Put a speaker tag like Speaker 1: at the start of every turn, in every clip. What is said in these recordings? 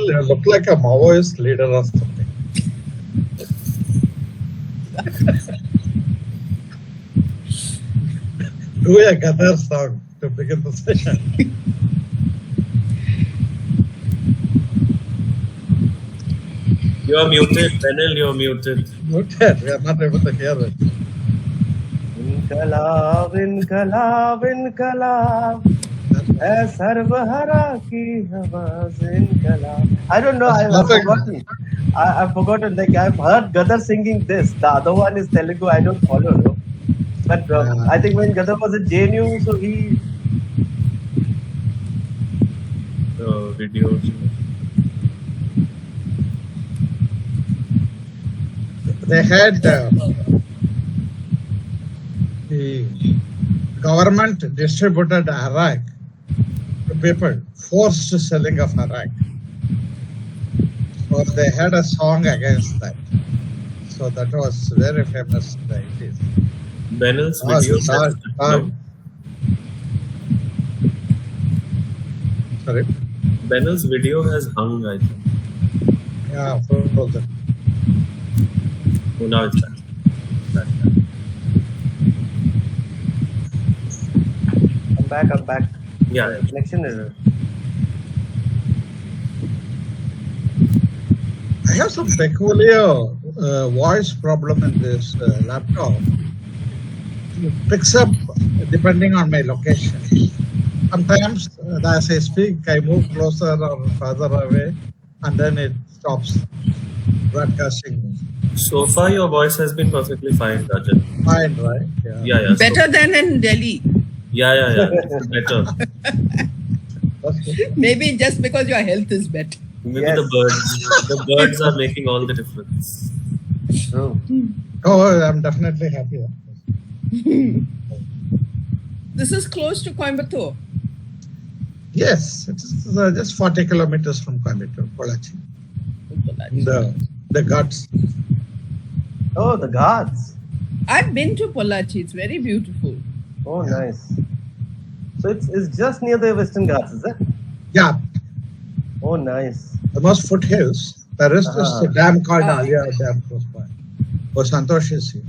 Speaker 1: you look like a Maoist leader or something. Do a Gadar song to begin the session.
Speaker 2: You are muted, Benil, you are muted.
Speaker 1: Muted, we are not able to hear it.
Speaker 3: इनकलाब इनकलाब इनकलाब है सर्वहरा की आवाज इनकलाब. I don't know. I've forgotten. Like I've heard Gadar singing this. The other one is Telugu. I don't follow. No? But I think when Gadar was at JNU, so he.
Speaker 2: Videos.
Speaker 1: They had the government distributed Iraq to people, forced selling of Iraq. So they had a song against that. So that was very famous in the 80s.
Speaker 2: Benil's video.
Speaker 1: Sorry?
Speaker 2: Benil's video has hung, I think.
Speaker 1: Yeah, frozen.
Speaker 2: Oh, now it's back.
Speaker 3: I'm back.
Speaker 2: Yeah.
Speaker 3: Connection error.
Speaker 1: I have some peculiar voice problem in this laptop. It picks up depending on my location. Sometimes as I speak, I move closer or further away, and then it stops broadcasting.
Speaker 2: So far, your voice has been perfectly fine, Rajan.
Speaker 1: Fine, right?
Speaker 2: Yeah.
Speaker 4: Better than in Delhi.
Speaker 2: Yeah. It's better.
Speaker 4: Maybe just because your health is better.
Speaker 2: Maybe
Speaker 3: Yes.
Speaker 2: the birds are making all the difference.
Speaker 3: True.
Speaker 1: Oh, I'm definitely happy.
Speaker 4: This is close to Coimbatore.
Speaker 1: Yes, it's just 40 kilometers from Coimbatore, Pollachi. The Ghats.
Speaker 3: Oh, the Ghats.
Speaker 4: I've been to Pollachi. It's very beautiful.
Speaker 3: Oh, nice. So it's just near the Western Ghats, is it?
Speaker 1: Yeah,
Speaker 3: Oh, nice.
Speaker 1: the most foothills. The rest is the dam called Alia Dam close by. Oh, Santosh is here.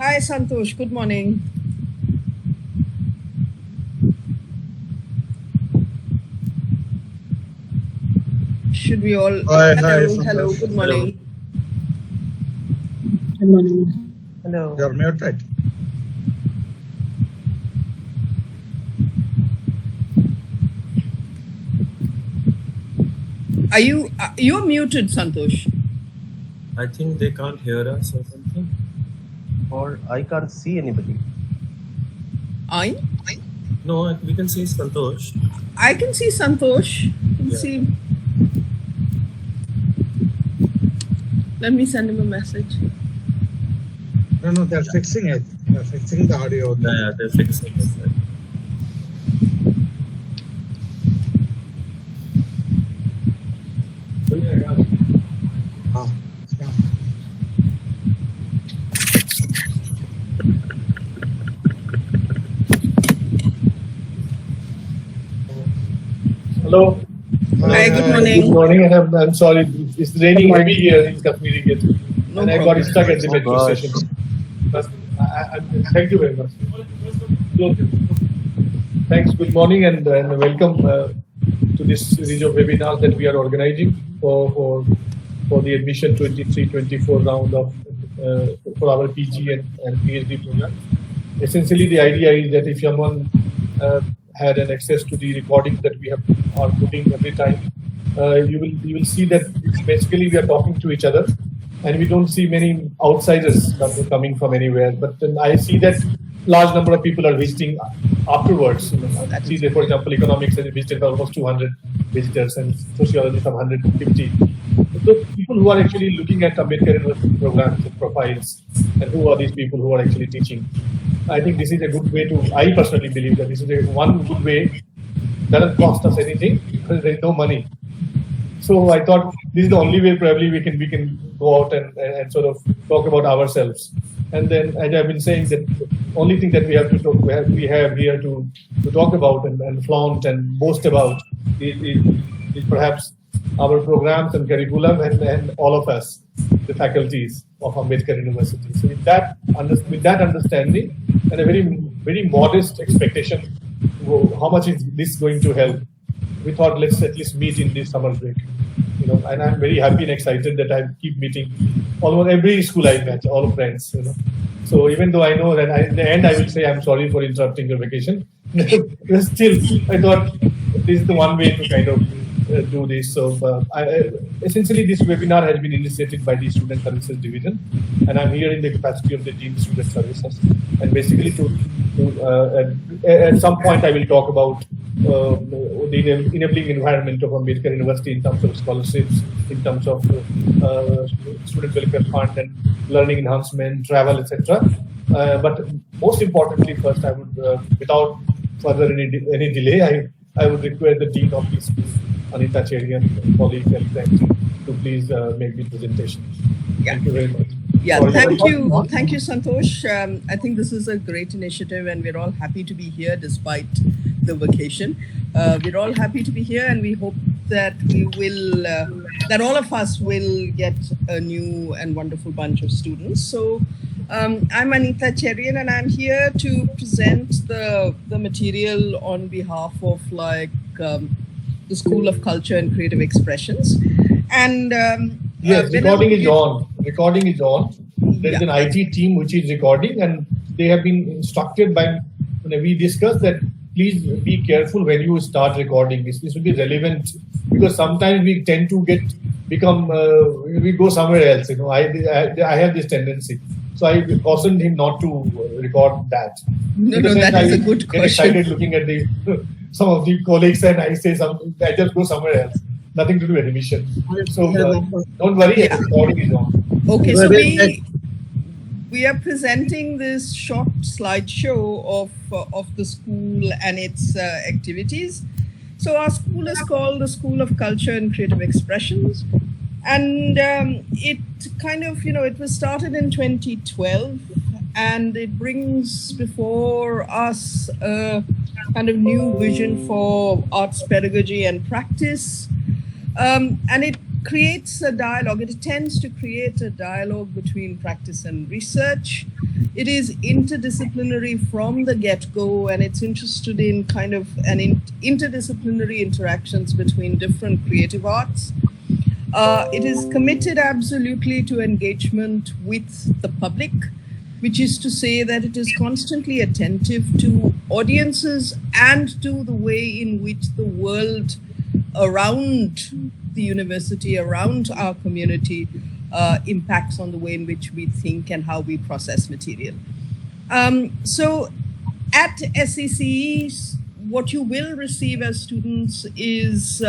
Speaker 4: Hi, Santosh. Good morning. Should we all?
Speaker 1: Hi,
Speaker 4: hello.
Speaker 1: Santosh.
Speaker 4: Good morning.
Speaker 5: Good morning.
Speaker 3: Hello.
Speaker 1: You're muted.
Speaker 4: Are you're muted, Santosh?
Speaker 2: I think they can't hear us or something.
Speaker 3: Or I can't see anybody.
Speaker 4: I
Speaker 2: No, we can see Santosh.
Speaker 4: I can see Santosh. See. Let me send him a message.
Speaker 1: No, they're fixing it. They're fixing the audio.
Speaker 2: Yeah, they're fixing it.
Speaker 1: Ah, yeah.
Speaker 6: Hello.
Speaker 4: Hi, good morning.
Speaker 6: Good morning, and I'm sorry, it's raining heavy here in Kashmiri Gate, and I got stuck at the metro station. But thank you very much. Thanks. Good morning, and welcome to this series of webinars that we are organizing for the admission 23-24 round of for our PG and PhD program. Essentially, the idea is that if someone had an access to the recordings that we are putting every time, you will see that basically we are talking to each other, and we don't see many outsiders coming from anywhere. But then I see that large number of people are visiting afterwards. I see that, for example, economics has visited almost 200 visitors, and sociology some 150. So people who are actually looking at Ambedkar University programs and profiles, and who are these people who are actually teaching. I think this is a good way to, I personally believe that this is one good way, doesn't cost us anything because there is no money. So I thought this is the only way probably we can go out and sort of talk about ourselves. And then, as I've been saying, that the only thing that we have here to talk about and flaunt and boast about is perhaps our programs and curriculum, and all of us, the faculties of Ambedkar University. So with that understanding and a very modest expectation, how much is this going to help? We thought, let's at least meet in this summer break. And I'm very happy and excited that I keep meeting almost every school I met, all friends. So even though I know that in the end I will say I'm sorry for interrupting your vacation, still I thought this is the one way to kind of do this. So essentially this webinar has been initiated by the Student Services Division, and I'm here in the capacity of the Dean Student Services. And basically at some point I will talk about the enabling environment of Ambedkar University in terms of scholarships, in terms of student welfare fund and learning enhancement, travel, etc. But most importantly, first I would, without further any delay, I would request the Dean of the school, Anita Cherian, colleague and friend, to please make the presentation.
Speaker 4: Yeah.
Speaker 6: Thank you very much.
Speaker 4: Yeah,
Speaker 6: Sorry,
Speaker 4: thank you, Santosh. I think this is a great initiative, and we're all happy to be here despite the vacation. We're all happy to be here, and we hope that we will, that all of us will get a new and wonderful bunch of students. So I'm Anita Cherian, and I'm here to present the material on behalf of the School of Culture and Creative Expressions. And
Speaker 6: yes, recording is on. Recording is on. There is an IT team which is recording, and they have been instructed by, we discussed that please be careful when you start recording. This will be relevant, because sometimes we tend to we go somewhere else. I have this tendency. So I cautioned him not to record that.
Speaker 4: No, that is a good question.
Speaker 6: I get excited looking at some of the colleagues, and I say something, I just go somewhere else. Nothing to do with emission. So don't worry, recording is on.
Speaker 4: Okay, so we are presenting this short slideshow of the school and its activities. So our school is called the School of Culture and Creative Expressions. And it kind of, it was started in 2012, and it brings before us a kind of new vision for arts pedagogy and practice. And it creates a dialogue. It intends to create a dialogue between practice and research. It is interdisciplinary from the get-go, and it's interested in kind of interdisciplinary interactions between different creative arts. It is committed absolutely to engagement with the public, which is to say that it is constantly attentive to audiences and to the way in which the world around the university, around our community, impacts on the way in which we think and how we process material. So at SCCE, what you will receive as students is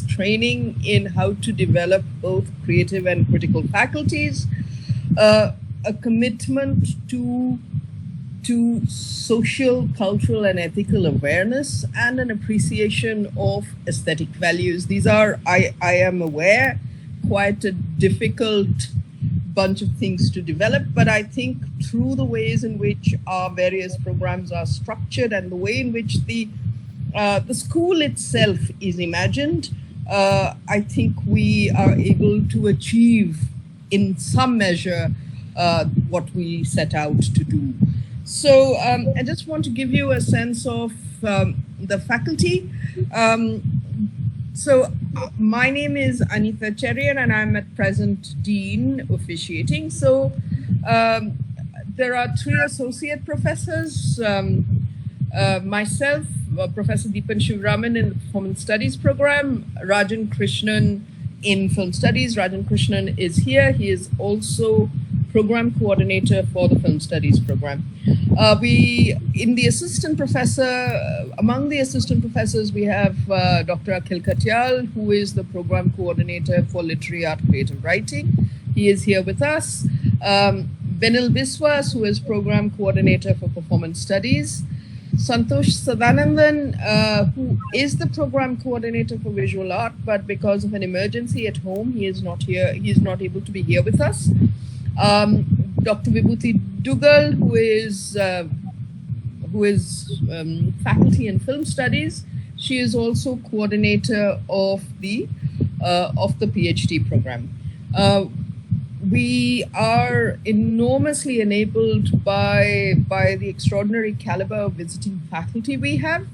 Speaker 4: training in how to develop both creative and critical faculties, a commitment to social, cultural, and ethical awareness, and an appreciation of aesthetic values. These are, I am aware, quite a difficult bunch of things to develop, but I think through the ways in which our various programs are structured and the way in which the school itself is imagined, I think we are able to achieve in some measure what we set out to do. So I just want to give you a sense of the faculty. So my name is Anita Cherian, and I'm at present Dean officiating. So there are 3 associate professors, myself, Professor Deepan Shivraman in the Performance Studies program, Rajan Krishnan in Film Studies. Rajan Krishnan is here. He is also program coordinator for the Film Studies program. Among the assistant professors, we have Dr. Akhil Katyal, who is the program coordinator for Literary Art Creative Writing. He is here with us. Benil Biswas, who is program coordinator for Performance Studies. Santosh Sadanandan, who is the program coordinator for Visual Art, but because of an emergency at home, he is not here. He is not able to be here with us. Dr. Vibhuti Dugal, who is faculty in film studies. She is also coordinator of the of the PhD program. We are enormously enabled by the extraordinary caliber of visiting faculty we have.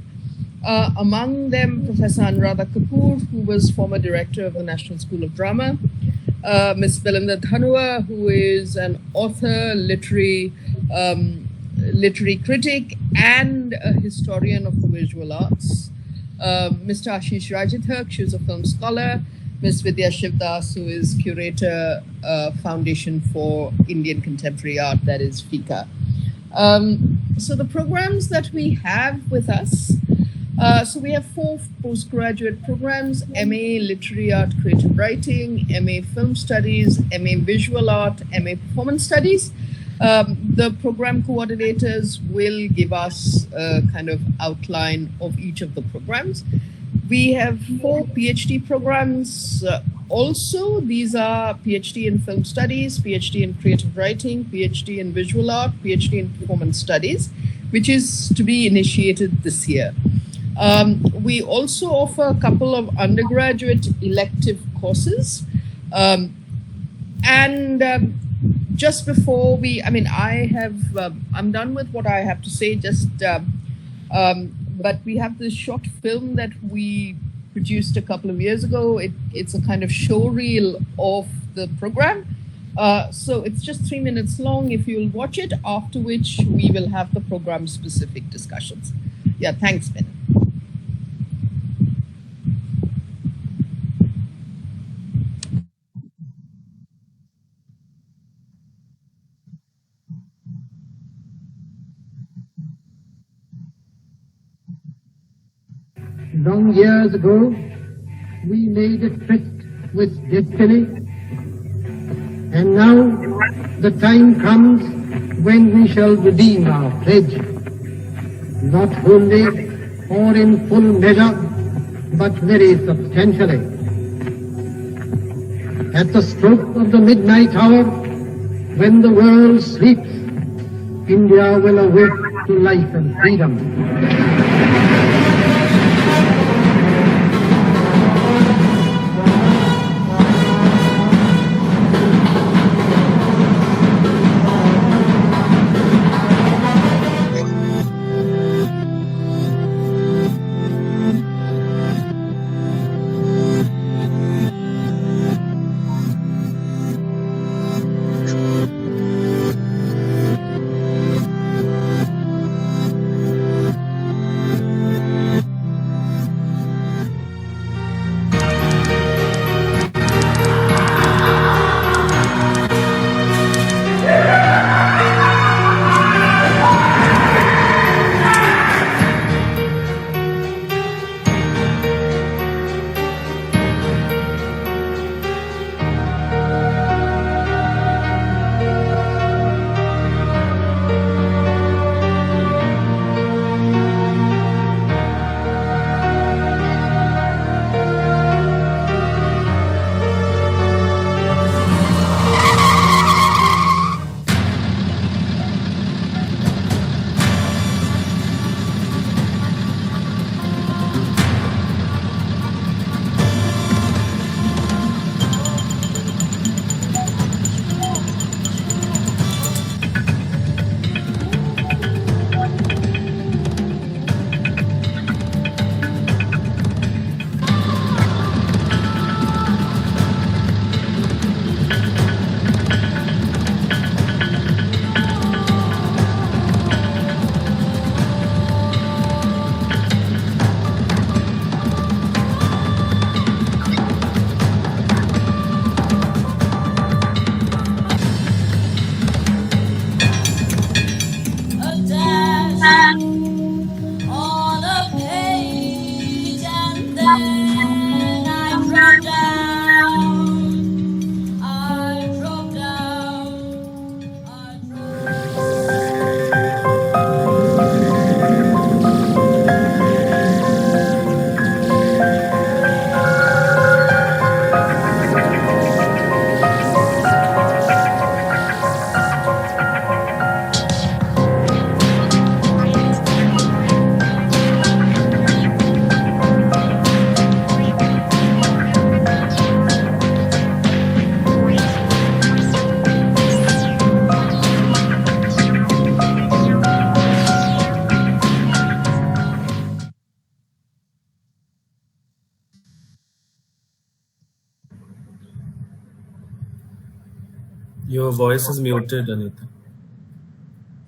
Speaker 4: Among them, Professor Anuradha Kapoor, who was former director of the National School of Drama, Ms. Belinda Dhanua, who is an author, literary critic, and a historian of the visual arts, Mr. Ashish Rajithak, who is a film scholar, Ms. Vidya Shivdas, who is curator, Foundation for Indian Contemporary Art, that is FICA. So the programs that we have with us, so we have 4 postgraduate programs: MA Literary Art Creative Writing, MA Film Studies, MA Visual Art, MA Performance Studies. The program coordinators will give us a kind of outline of each of the programs. We have 4 PhD programs also. These are PhD in Film Studies, PhD in Creative Writing, PhD in Visual Art, PhD in Performance Studies, which is to be initiated this year. We also offer a couple of undergraduate elective courses. Just before I'm done with what I have to say, but we have this short film that we produced a couple of years ago. It's a kind of show reel of the program. So it's just 3 minutes long if you'll watch it, after which we will have the program specific discussions. Yeah, thanks, Ben.
Speaker 5: Long years ago, we made a tryst with destiny, and now the time comes when we shall redeem our pledge, not wholly or in full measure, but very substantially. At the stroke of the midnight hour, when the world sleeps, India will awake to life and freedom.
Speaker 2: Your voice is muted, Anita.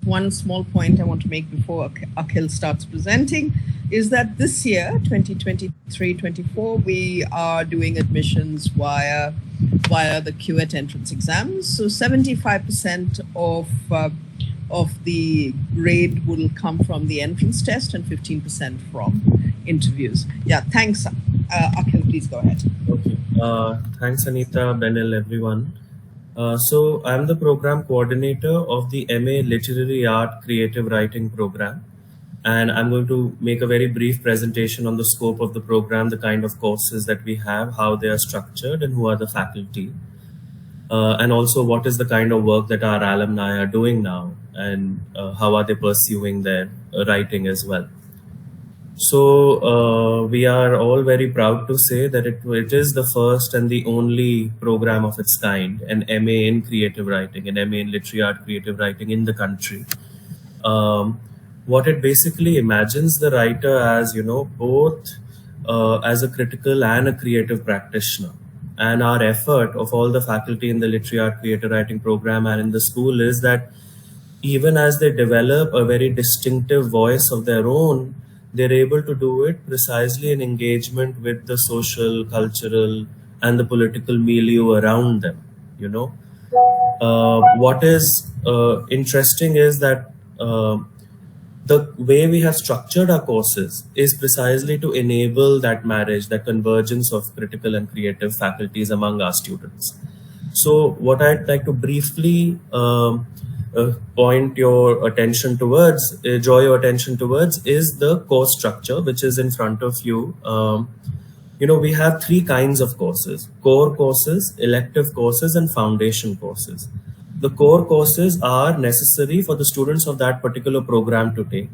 Speaker 4: One small point I want to make before Akhil starts presenting is that this year, 2023-24, we are doing admissions via the QET entrance exams. So 75% of the grade will come from the entrance test and 15% from interviews. Yeah, thanks. Akhil, please go ahead.
Speaker 2: Okay. Thanks, Anita, Benil, everyone. So I'm the program coordinator of the MA Literary Art Creative Writing program. And I'm going to make a very brief presentation on the scope of the program, the kind of courses that we have, how they are structured, and who are the faculty. And also what is the kind of work that our alumni are doing now, and how are they pursuing their writing as well. So we are all very proud to say that it is the first and the only program of its kind, an MA in creative writing, an MA in literary art creative writing in the country. What it basically imagines the writer as, both as a critical and a creative practitioner. And our effort of all the faculty in the literary art creative writing program and in the school is that even as they develop a very distinctive voice of their own, they're able to do it precisely in engagement with the social, cultural, and the political milieu around them. What is interesting is that the way we have structured our courses is precisely to enable that marriage, that convergence of critical and creative faculties among our students. So what I'd like to briefly point your attention towards, draw your attention towards, is the course structure, which is in front of you. We have three kinds of courses: core courses, elective courses, and foundation courses. The core courses are necessary for the students of that particular program to take.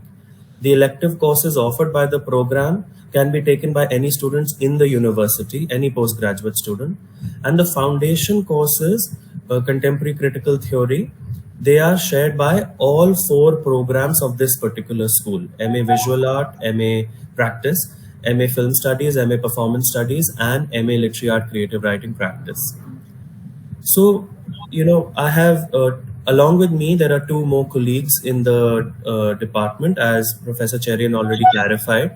Speaker 2: The elective courses offered by the program can be taken by any students in the university, any postgraduate student. And the foundation courses, contemporary critical theory, they are shared by all four programs of this particular school: MA Visual Art, MA Practice, MA Film Studies, MA Performance Studies, and MA Literary Art Creative Writing Practice. So, I have, along with me, there are two more colleagues in the department, as Professor Cherian already clarified.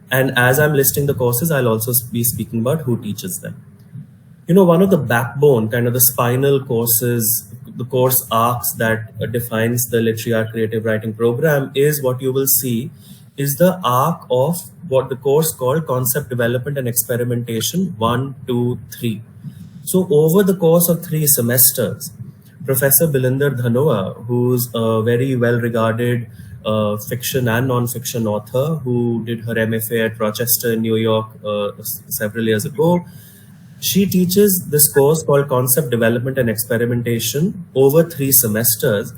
Speaker 2: And as I'm listing the courses, I'll also be speaking about who teaches them. One of the backbone, kind of the spinal courses, the course arcs that defines the literary art creative writing program is what you will see is the arc of what the course called Concept Development and Experimentation 1, 2, 3. So over the course of 3 semesters, Professor Bilinder Dhanoa, who's a very well-regarded fiction and non-fiction author who did her MFA at Rochester in New York several years ago, she teaches this course called Concept Development and Experimentation over 3 semesters.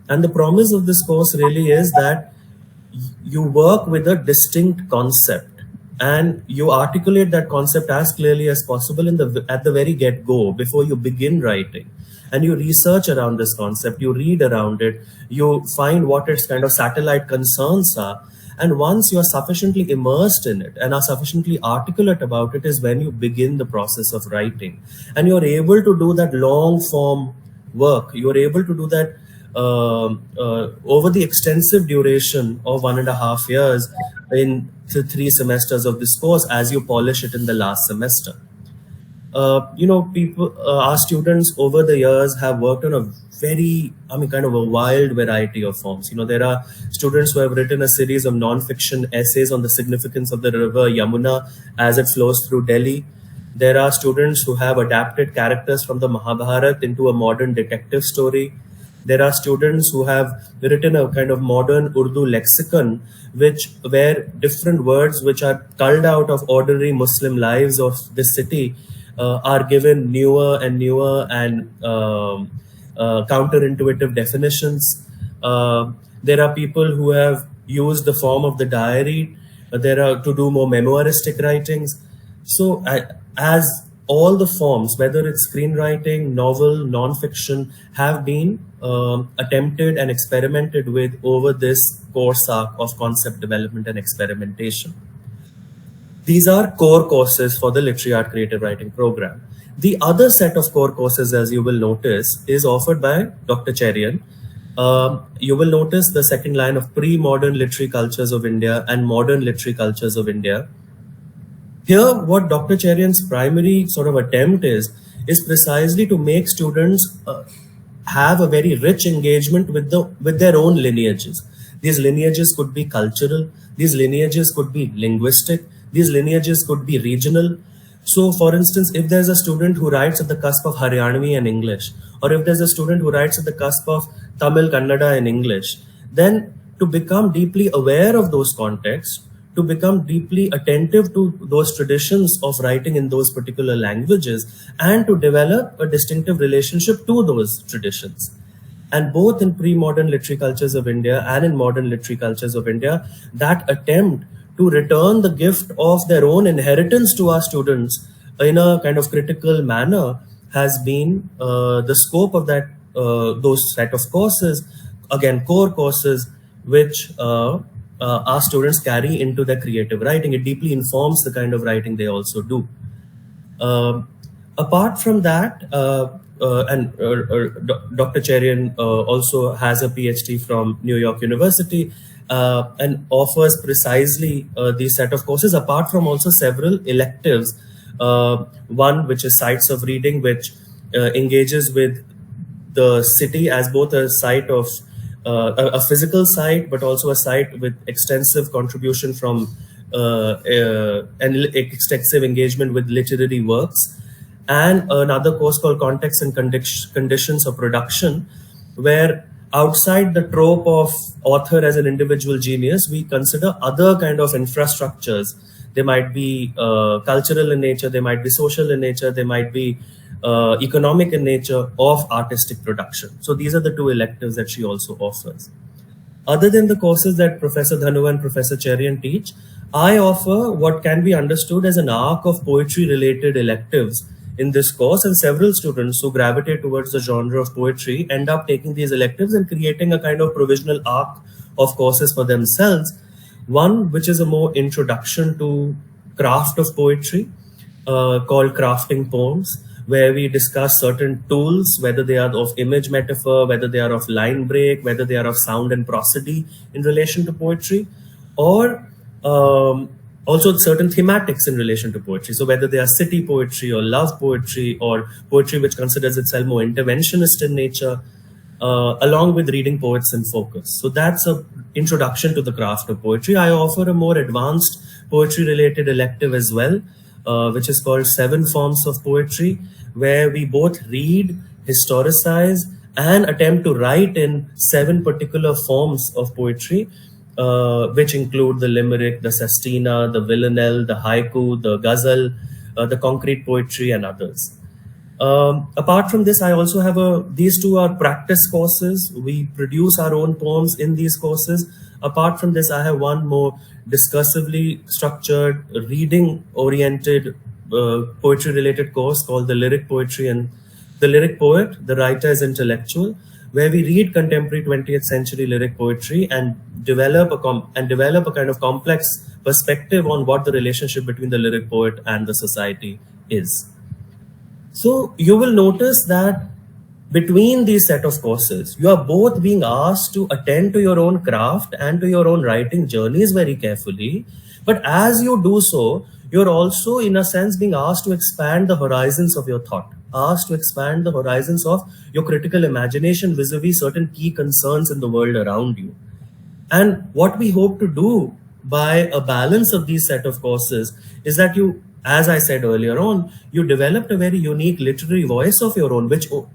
Speaker 2: And the promise of this course really is that you work with a distinct concept and you articulate that concept as clearly as possible at the very get-go before you begin writing. And you research around this concept, you read around it, you find what its kind of satellite concerns are. And once you are sufficiently immersed in it and are sufficiently articulate about it is when you begin the process of writing. And you're able to do that long form work. You're able to do that over the extensive duration of 1.5 years in the 3 semesters of this course as you polish it in the last semester. Our students over the years have worked on a very, kind of a wild variety of forms. There are students who have written a series of non-fiction essays on the significance of the river Yamuna as it flows through Delhi. There are students who have adapted characters from the Mahabharata into a modern detective story. There are students who have written a kind of modern Urdu lexicon, where different words which are culled out of ordinary Muslim lives of this city are given newer and counterintuitive definitions. There are people who have used the form of the diary. There are to do more memoiristic writings. So as all the forms, whether it's screenwriting, novel, non-fiction, have been attempted and experimented with over this course arc of concept development and experimentation. These are core courses for the Literary Art Creative Writing program. The other set of core courses, as you will notice, is offered by Dr. Cherian. You will notice the second line of pre-modern literary cultures of India and modern literary cultures of India. Here, what Dr. Cherian's primary sort of attempt is precisely to make students have a very rich engagement with their own lineages. These lineages could be cultural, these lineages could be linguistic, these lineages could be regional. So, for instance, if there's a student who writes at the cusp of Haryanvi and English, or if there's a student who writes at the cusp of Tamil, Kannada and English, then to become deeply aware of those contexts, to become deeply attentive to those traditions of writing in those particular languages, and to develop a distinctive relationship to those traditions. And both in pre-modern literary cultures of India and in modern literary cultures of India, that attempt to return the gift of their own inheritance to our students in a kind of critical manner has been the scope of that those set of courses, again core courses, which our students carry into their creative writing. It deeply informs the kind of writing they also do. Apart from that, Dr. Cherian also has a PhD from New York University and offers precisely these set of courses, apart from also several electives. One which is Sites of Reading, which engages with the city as both a site of a physical site, but also a site with extensive contribution from and extensive engagement with literary works. And another course called Context and Conditions of Production, where outside the trope of author as an individual genius, we consider other kind of infrastructures. They might be cultural in nature, they might be social in nature, they might be economic in nature of artistic production. So these are the two electives that she also offers. Other than the courses that Professor Dhanu and Professor Cherian teach, I offer what can be understood as an arc of poetry-related electives in this course, and several students who gravitate towards the genre of poetry end up taking these electives and creating a kind of provisional arc of courses for themselves. One which is a more introduction to craft of poetry called Crafting Poems, where we discuss certain tools, whether they are of image metaphor, whether they are of line break, whether they are of sound and prosody in relation to poetry, or also certain thematics in relation to poetry. So whether they are city poetry or love poetry or poetry which considers itself more interventionist in nature, along with reading poets in focus. So that's an introduction to the craft of poetry. I offer a more advanced poetry related elective as well, which is called 7 Forms of Poetry, where we both read, historicize, and attempt to write in 7 particular forms of poetry, which include the limerick, the sestina, the villanelle, the haiku, the ghazal, the concrete poetry, and others. Apart from this, I also have these two are practice courses. We produce our own poems in these courses. Apart from this, I have one more discursively structured, reading-oriented poetry-related course called the Lyric Poetry and the Lyric Poet, the Writer is Intellectual, where we read contemporary 20th century lyric poetry and develop a kind of complex perspective on what the relationship between the lyric poet and the society is. So you will notice that between these set of courses, you are both being asked to attend to your own craft and to your own writing journeys very carefully. But as you do so, you're also in a sense being asked to expand the horizons of your thought, asked to expand the horizons of your critical imagination vis-a-vis certain key concerns in the world around you. And what we hope to do by a balance of these set of courses is that you, as I said earlier on, you developed a very unique literary voice of your own,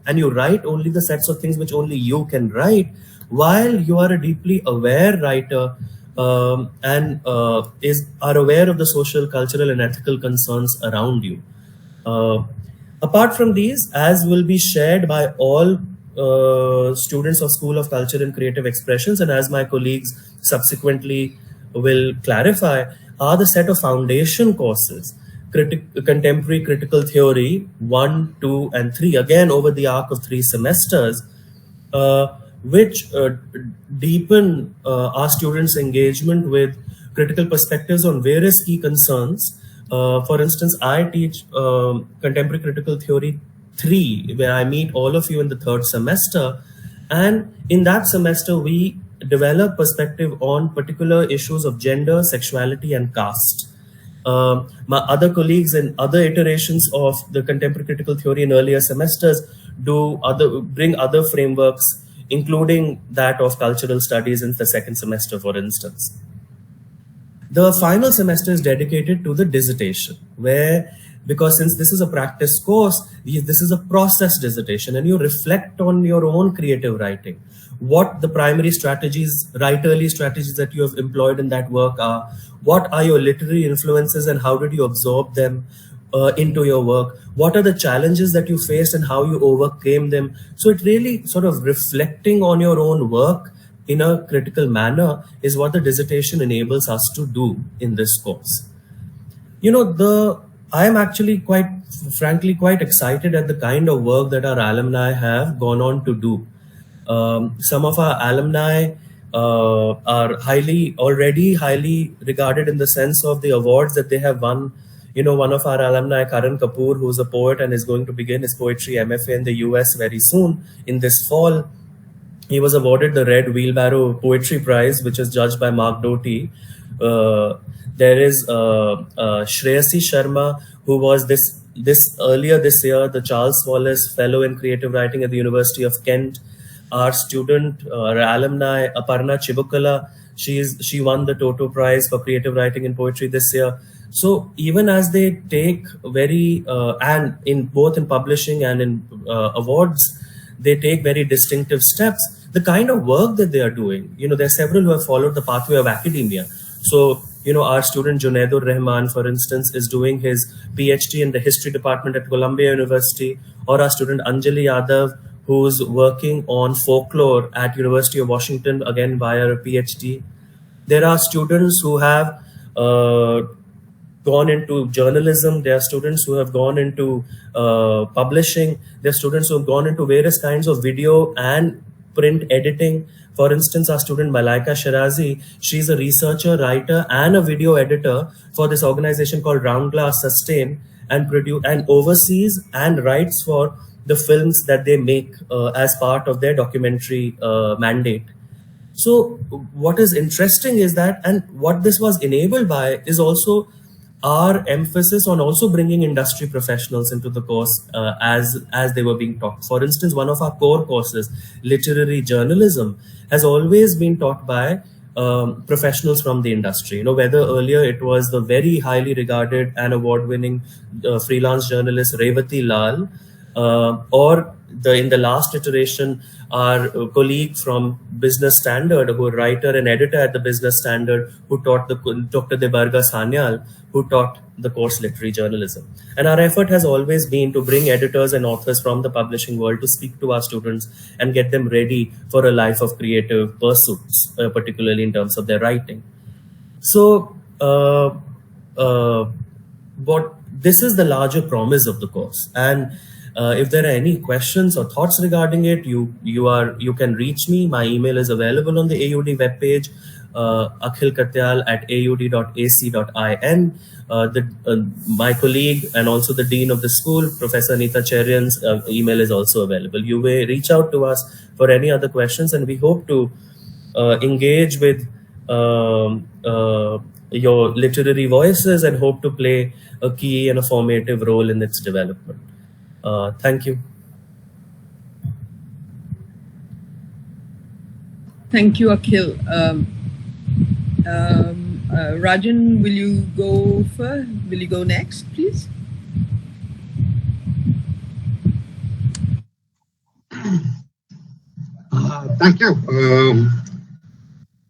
Speaker 2: and you write only the sets of things which only you can write, while you are a deeply aware writer and are aware of the social, cultural, and ethical concerns around you. Apart from these, as will be shared by all students of School of Culture and Creative Expressions, and as my colleagues subsequently will clarify, are the set of foundation courses, Contemporary Critical Theory 1, 2, and 3, again over the arc of 3 semesters, which deepen our students' engagement with critical perspectives on various key concerns. For instance, I teach Contemporary Critical Theory 3, where I meet all of you in the 3rd semester. And in that semester, we develop perspective on particular issues of gender, sexuality, and caste. My other colleagues in other iterations of the Contemporary Critical Theory in earlier semesters bring other frameworks, including that of cultural studies in the 2nd semester, for instance. The final semester is dedicated to the dissertation, because since this is a practice course, this is a process dissertation, and you reflect on your own creative writing, what the primary strategies, writerly strategies that you have employed in that work are, what are your literary influences and how did you absorb them into your work, what are the challenges that you faced and how you overcame them. So it really sort of reflecting on your own work in a critical manner is what the dissertation enables us to do in this course. I am actually frankly quite excited at the kind of work that our alumni have gone on to do. Some of our alumni are already highly regarded in the sense of the awards that they have won. One of our alumni, Karan Kapoor, who's a poet and is going to begin his poetry MFA in the US very soon in this fall. He was awarded the Red Wheelbarrow Poetry Prize, which is judged by Mark Doty. There is Shreyasi Sharma, who was earlier this year the Charles Wallace Fellow in Creative Writing at the University of Kent. Our student, our alumni, Aparna Chibukala, she won the Toto Prize for Creative Writing and Poetry this year. So even as they take and in both in publishing and in awards, they take very distinctive steps. The kind of work that they are doing, there are several who have followed the pathway of academia. So, our student Junaidur Rahman, for instance, is doing his PhD in the history department at Columbia University, or our student Anjali Yadav, who's working on folklore at University of Washington, again via a PhD. There are students who have gone into journalism. There are students who have gone into publishing. There are students who have gone into various kinds of video and print editing. For instance, our student Malaika Shirazi, she's a researcher, writer, and a video editor for this organization called Round Glass Sustain, and oversees and writes for the films that they make as part of their documentary mandate. So what is interesting is that, and what this was enabled by, is also our emphasis on also bringing industry professionals into the course as they were being taught. For instance, one of our core courses, literary journalism, has always been taught by professionals from the industry. Whether earlier it was the very highly regarded and award-winning freelance journalist Revati Lal, or in the last iteration, our colleague from Business Standard, who writer and editor at the Business Standard, who taught Dr. Debarga Sanyal, who taught the course Literary Journalism. And our effort has always been to bring editors and authors from the publishing world to speak to our students and get them ready for a life of creative pursuits, particularly in terms of their writing. So, this is the larger promise of the course. And if there are any questions or thoughts regarding it, you can reach me. My email is available on the AUD webpage, akhilkatyal@aud.ac.in. My colleague and also the dean of the school, Professor Anita Cheryan's email is also available. You may reach out to us for any other questions, and we hope to engage with your literary voices and hope to play a key and a formative role in its development. Thank you.
Speaker 4: Thank you, Akhil. Rajan, will you go first? Will you go next, please?
Speaker 1: Thank you.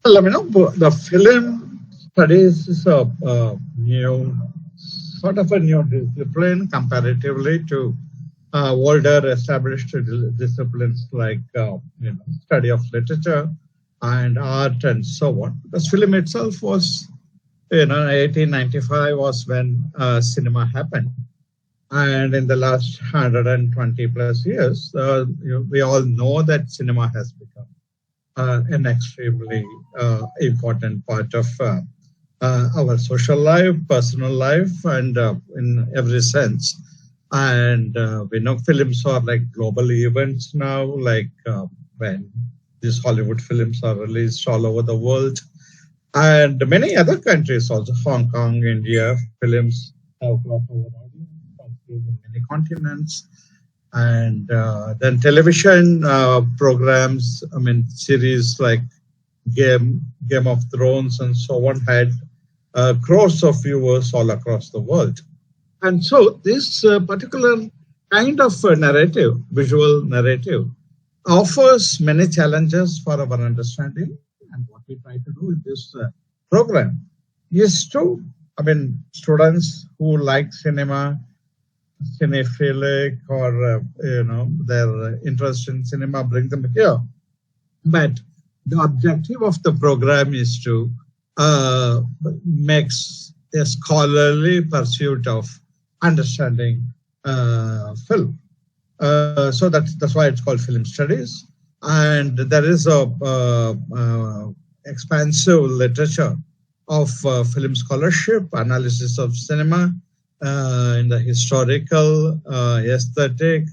Speaker 1: The film studies is a new discipline comparatively to older established disciplines like study of literature and art and so on. Because film itself was, 1895 was when cinema happened. And in the last 120 plus years, we all know that cinema has become an extremely important part of our social life, personal life, and in every sense. And we know films are like global events now, like when these Hollywood films are released all over the world. And many other countries also, Hong Kong, India, films have crossed over in many continents. And then television programs, I mean, series like Game of Thrones and so on had crores of viewers all across the world. And so this particular kind of narrative, visual narrative, offers many challenges for our understanding. And what we try to do in this program is to, I mean, students who like cinema, cinephilic, or their interest in cinema, bring them here. But the objective of the program is to make a scholarly pursuit of understanding film. So that's why it's called film studies. And there is a expansive literature of film scholarship, analysis of cinema in the historical, aesthetic,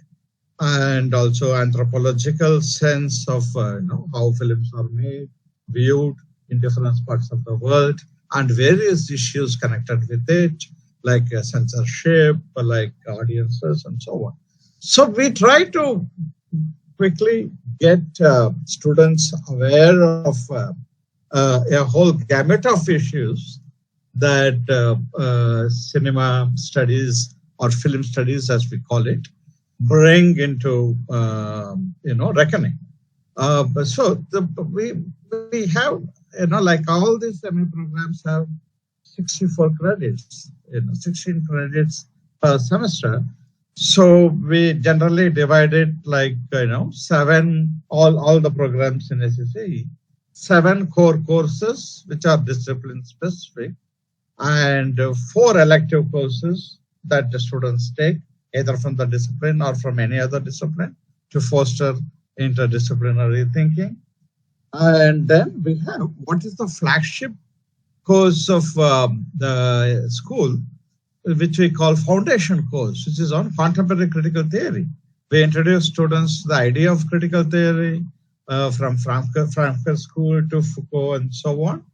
Speaker 1: and also anthropological sense of how films are made, viewed in different parts of the world, and various issues connected with it, like censorship, like audiences, and so on. So we try to quickly get students aware of a whole gamut of issues that cinema studies, or film studies as we call it, bring into reckoning. We have like all these MA programs have 64 credits, 16 credits per semester. So we generally divide it like 7, all the programs in SCCE, 7 core courses which are discipline specific, and 4 elective courses that the students take either from the discipline or from any other discipline to foster interdisciplinary thinking. And then we have what is the flagship course of the school, which we call foundation course, which is on contemporary critical theory. We introduce students to the idea of critical theory from Frankfurt School to Foucault and so on,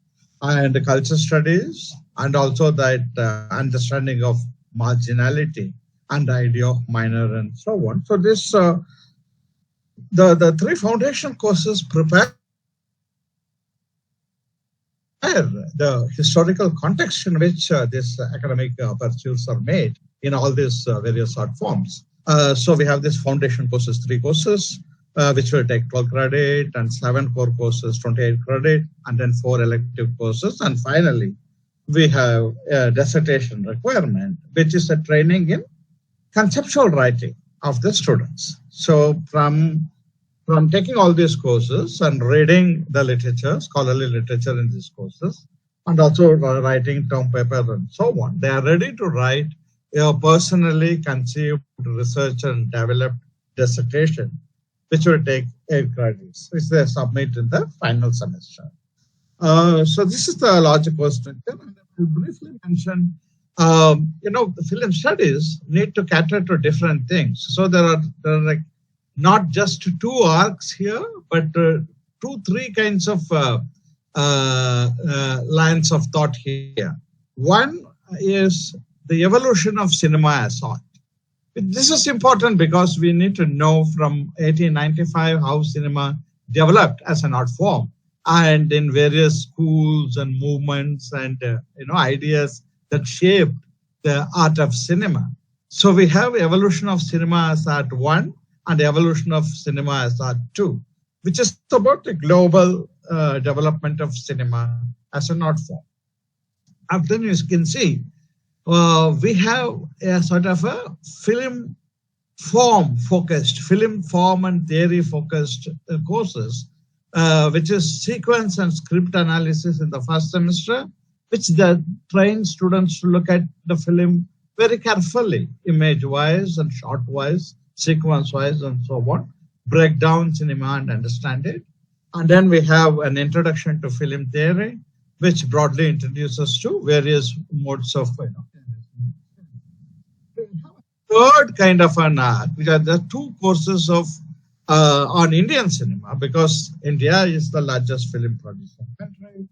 Speaker 1: and culture studies, and also that understanding of marginality and the idea of minor and so on. So this the 3 foundation courses prepare the historical context in which these academic pursuits are made in all these various art forms. So we have these foundation courses, 3 courses, which will take 12 credit, and 7 core courses, 28 credit, and then 4 elective courses. And finally, we have a dissertation requirement, which is a training in conceptual writing of the students. So from taking all these courses and reading the literature, scholarly literature in these courses, and also writing term paper and so on, they are ready to write a personally conceived research and developed dissertation, which will take 8 credits, which they submit in the final semester. So this is the larger course structure. And I will briefly mention, the film studies need to cater to different things. So there are like not just 2 arcs here, but 2-3 kinds of lines of thought here. One is the evolution of cinema as art. This is important because we need to know from 1895 how cinema developed as an art form, and in various schools and movements and ideas that shaped the art of cinema. So we have evolution of cinema as art 1 and evolution of cinema as art 2, which is about the global development of cinema as an art form. And then you can see we have a sort of a film form and theory focused courses, which is sequence and script analysis in the first semester, which train students to look at the film very carefully, image-wise and shot-wise, sequence-wise, and so on, break down cinema and understand it. And then we have an introduction to film theory, which broadly introduces to various modes of, third kind of an arc, which are the two courses of on Indian cinema, because India is the largest film producing country,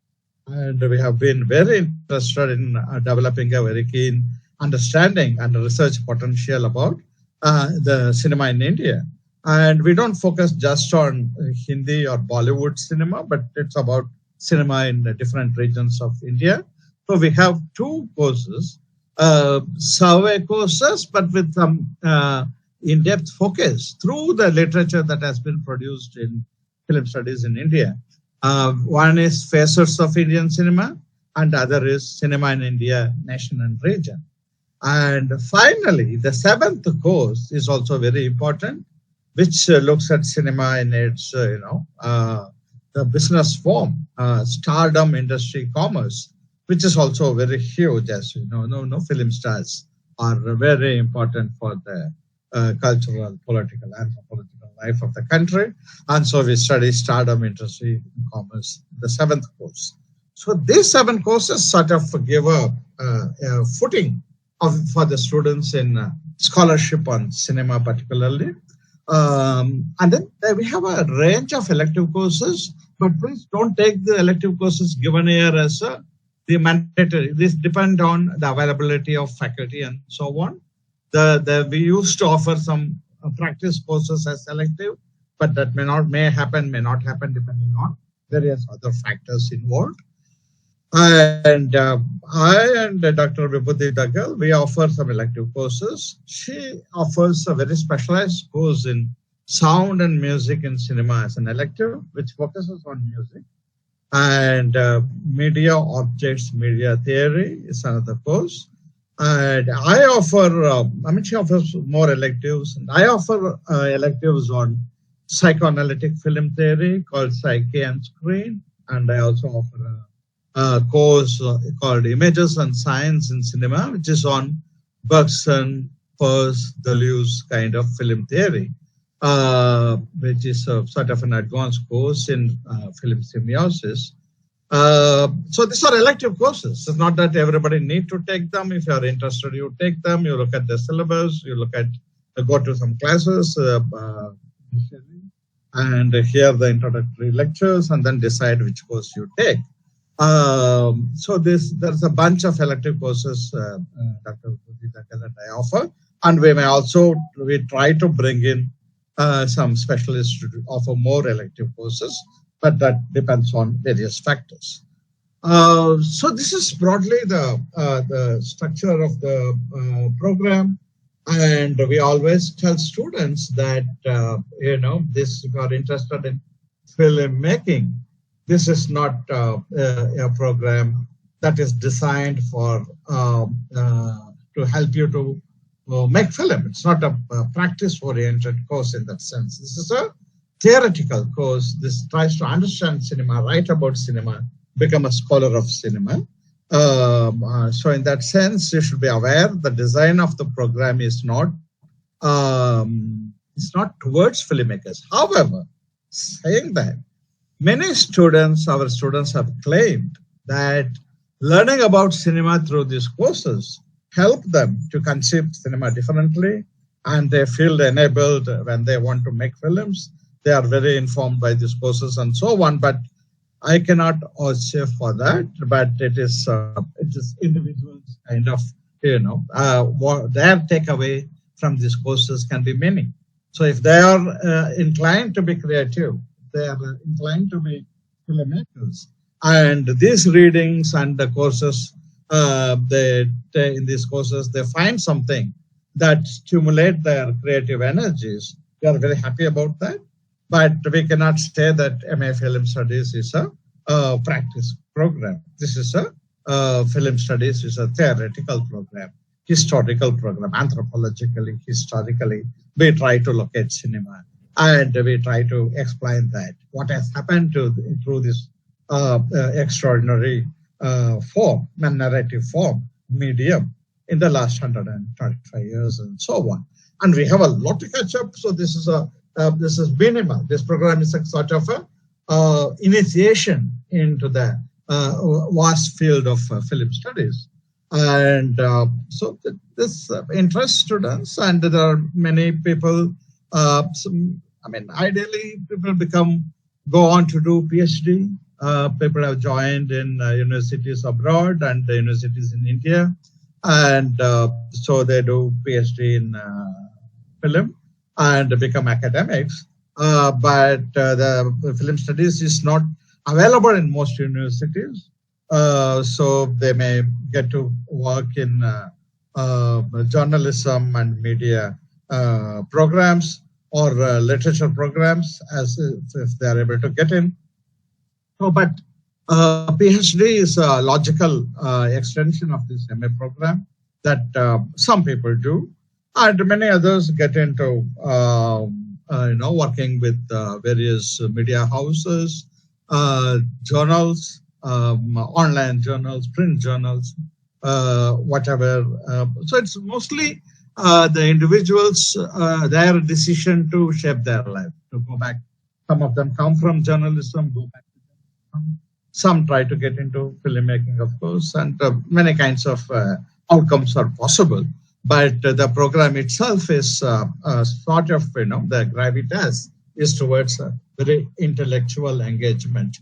Speaker 1: and we have been very interested in developing a very keen understanding and research potential about the cinema in India. And we don't focus just on Hindi or Bollywood cinema, but it's about cinema in the different regions of India. So we have two courses, survey courses, but with some in-depth focus through the literature that has been produced in film studies in India. One is Facets of Indian Cinema, and the other is Cinema in India, Nation and Region. And finally, the seventh course is also very important, which looks at cinema in its, the business form, stardom, industry, commerce, which is also very huge, as you know. Film stars are very important for the cultural, political, anthropological life of the country. And so we study stardom, industry, commerce, the seventh course. So these 7 courses sort of give a footing for the students in scholarship on cinema particularly. And then we have a range of elective courses, but please don't take the elective courses given here as the mandatory. This depend on the availability of faculty and so on. We used to offer some practice courses as elective, but that may happen, may not happen, depending on various other factors involved. And I and Dr. Vibhuti Dagal, we offer some elective courses. She offers a very specialized course in sound and music in cinema as an elective, which focuses on music. And media objects, media theory is another course. And I offer, she offers more electives. And I offer electives on psychoanalytic film theory called Psyche and Screen. And I also offer a course called Images and Science in Cinema, which is on Bergson, Peirce, Deleuze kind of film theory, which is a sort of an advanced course in film semiosis. So these are elective courses. It's not that everybody need to take them. If you are interested, you take them. You look at the syllabus. You look at, go to some classes, and hear the introductory lectures, and then decide which course you take. So there's a bunch of elective courses, Dr. that I offer, and we try to bring in some specialists to offer more elective courses, but that depends on various factors. So this is broadly the structure of the program, and we always tell students that if you are interested in filmmaking, this is not a program that is designed for to help you to make film. It's not a practice-oriented course in that sense. This is a theoretical course. This tries to understand cinema, write about cinema, become a scholar of cinema. So in that sense, you should be aware the design of the program is not towards filmmakers. However, saying that, many students, our students have claimed that learning about cinema through these courses help them to conceive cinema differently, and they feel enabled when they want to make films. They are very informed by these courses and so on, but I cannot say for that, but it is individuals kind of, their takeaway from these courses can be many. So if they are inclined to be creative, they are inclined to be filmmakers, and these readings and the courses, in these courses, they find something that stimulate their creative energies. We are very happy about that, but we cannot say that MA Film Studies is a practice program. This is a film studies is a theoretical program, historical program, anthropologically, historically. We try to locate cinema, and we try to explain that what has happened through this extraordinary form, narrative form, medium in the last 135 years and so on. And we have a lot to catch up. So this is minimal. This program is a sort of a initiation into the vast field of film studies. And so this interests students, and there are many people. Ideally, people go on to do PhD. People have joined in universities abroad and the universities in India, and so they do PhD in film and become academics. But the film studies is not available in most universities. So they may get to work in journalism and media programs or literature programs as if they are able to get in. So, but PhD is a logical extension of this MA program that some people do, and many others get into working with various media houses, journals, online journals, print journals, whatever. So it's mostly the individuals, their decision to shape their life, to go back. Some of them come from journalism, go back to journalism. Some try to get into filmmaking, of course, and many kinds of outcomes are possible. But the program itself is sort of, the gravitas is towards a very intellectual engagement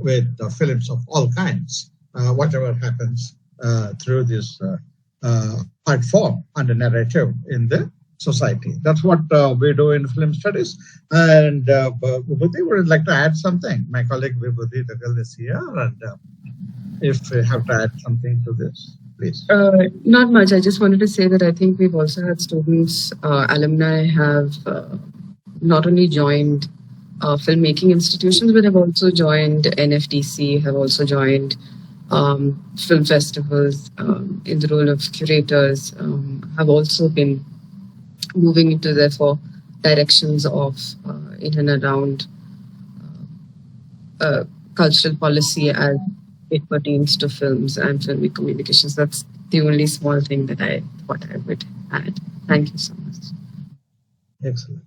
Speaker 1: with films of all kinds, whatever happens through this art form and narrative in the society. That's what we do in film studies. And Vibhuti would like to add something. My colleague Vibhuti Dagal is here, and if you have to add something to this, please.
Speaker 7: Not much. I just wanted to say that I think we've also had students, alumni have not only joined filmmaking institutions, but have also joined NFTC, have also joined film festivals in the role of curators, have also been moving into, therefore, directions of in and around cultural policy as it pertains to films and filmic communications. That's the only small thing that I thought I would add. Thank you so much.
Speaker 1: Excellent.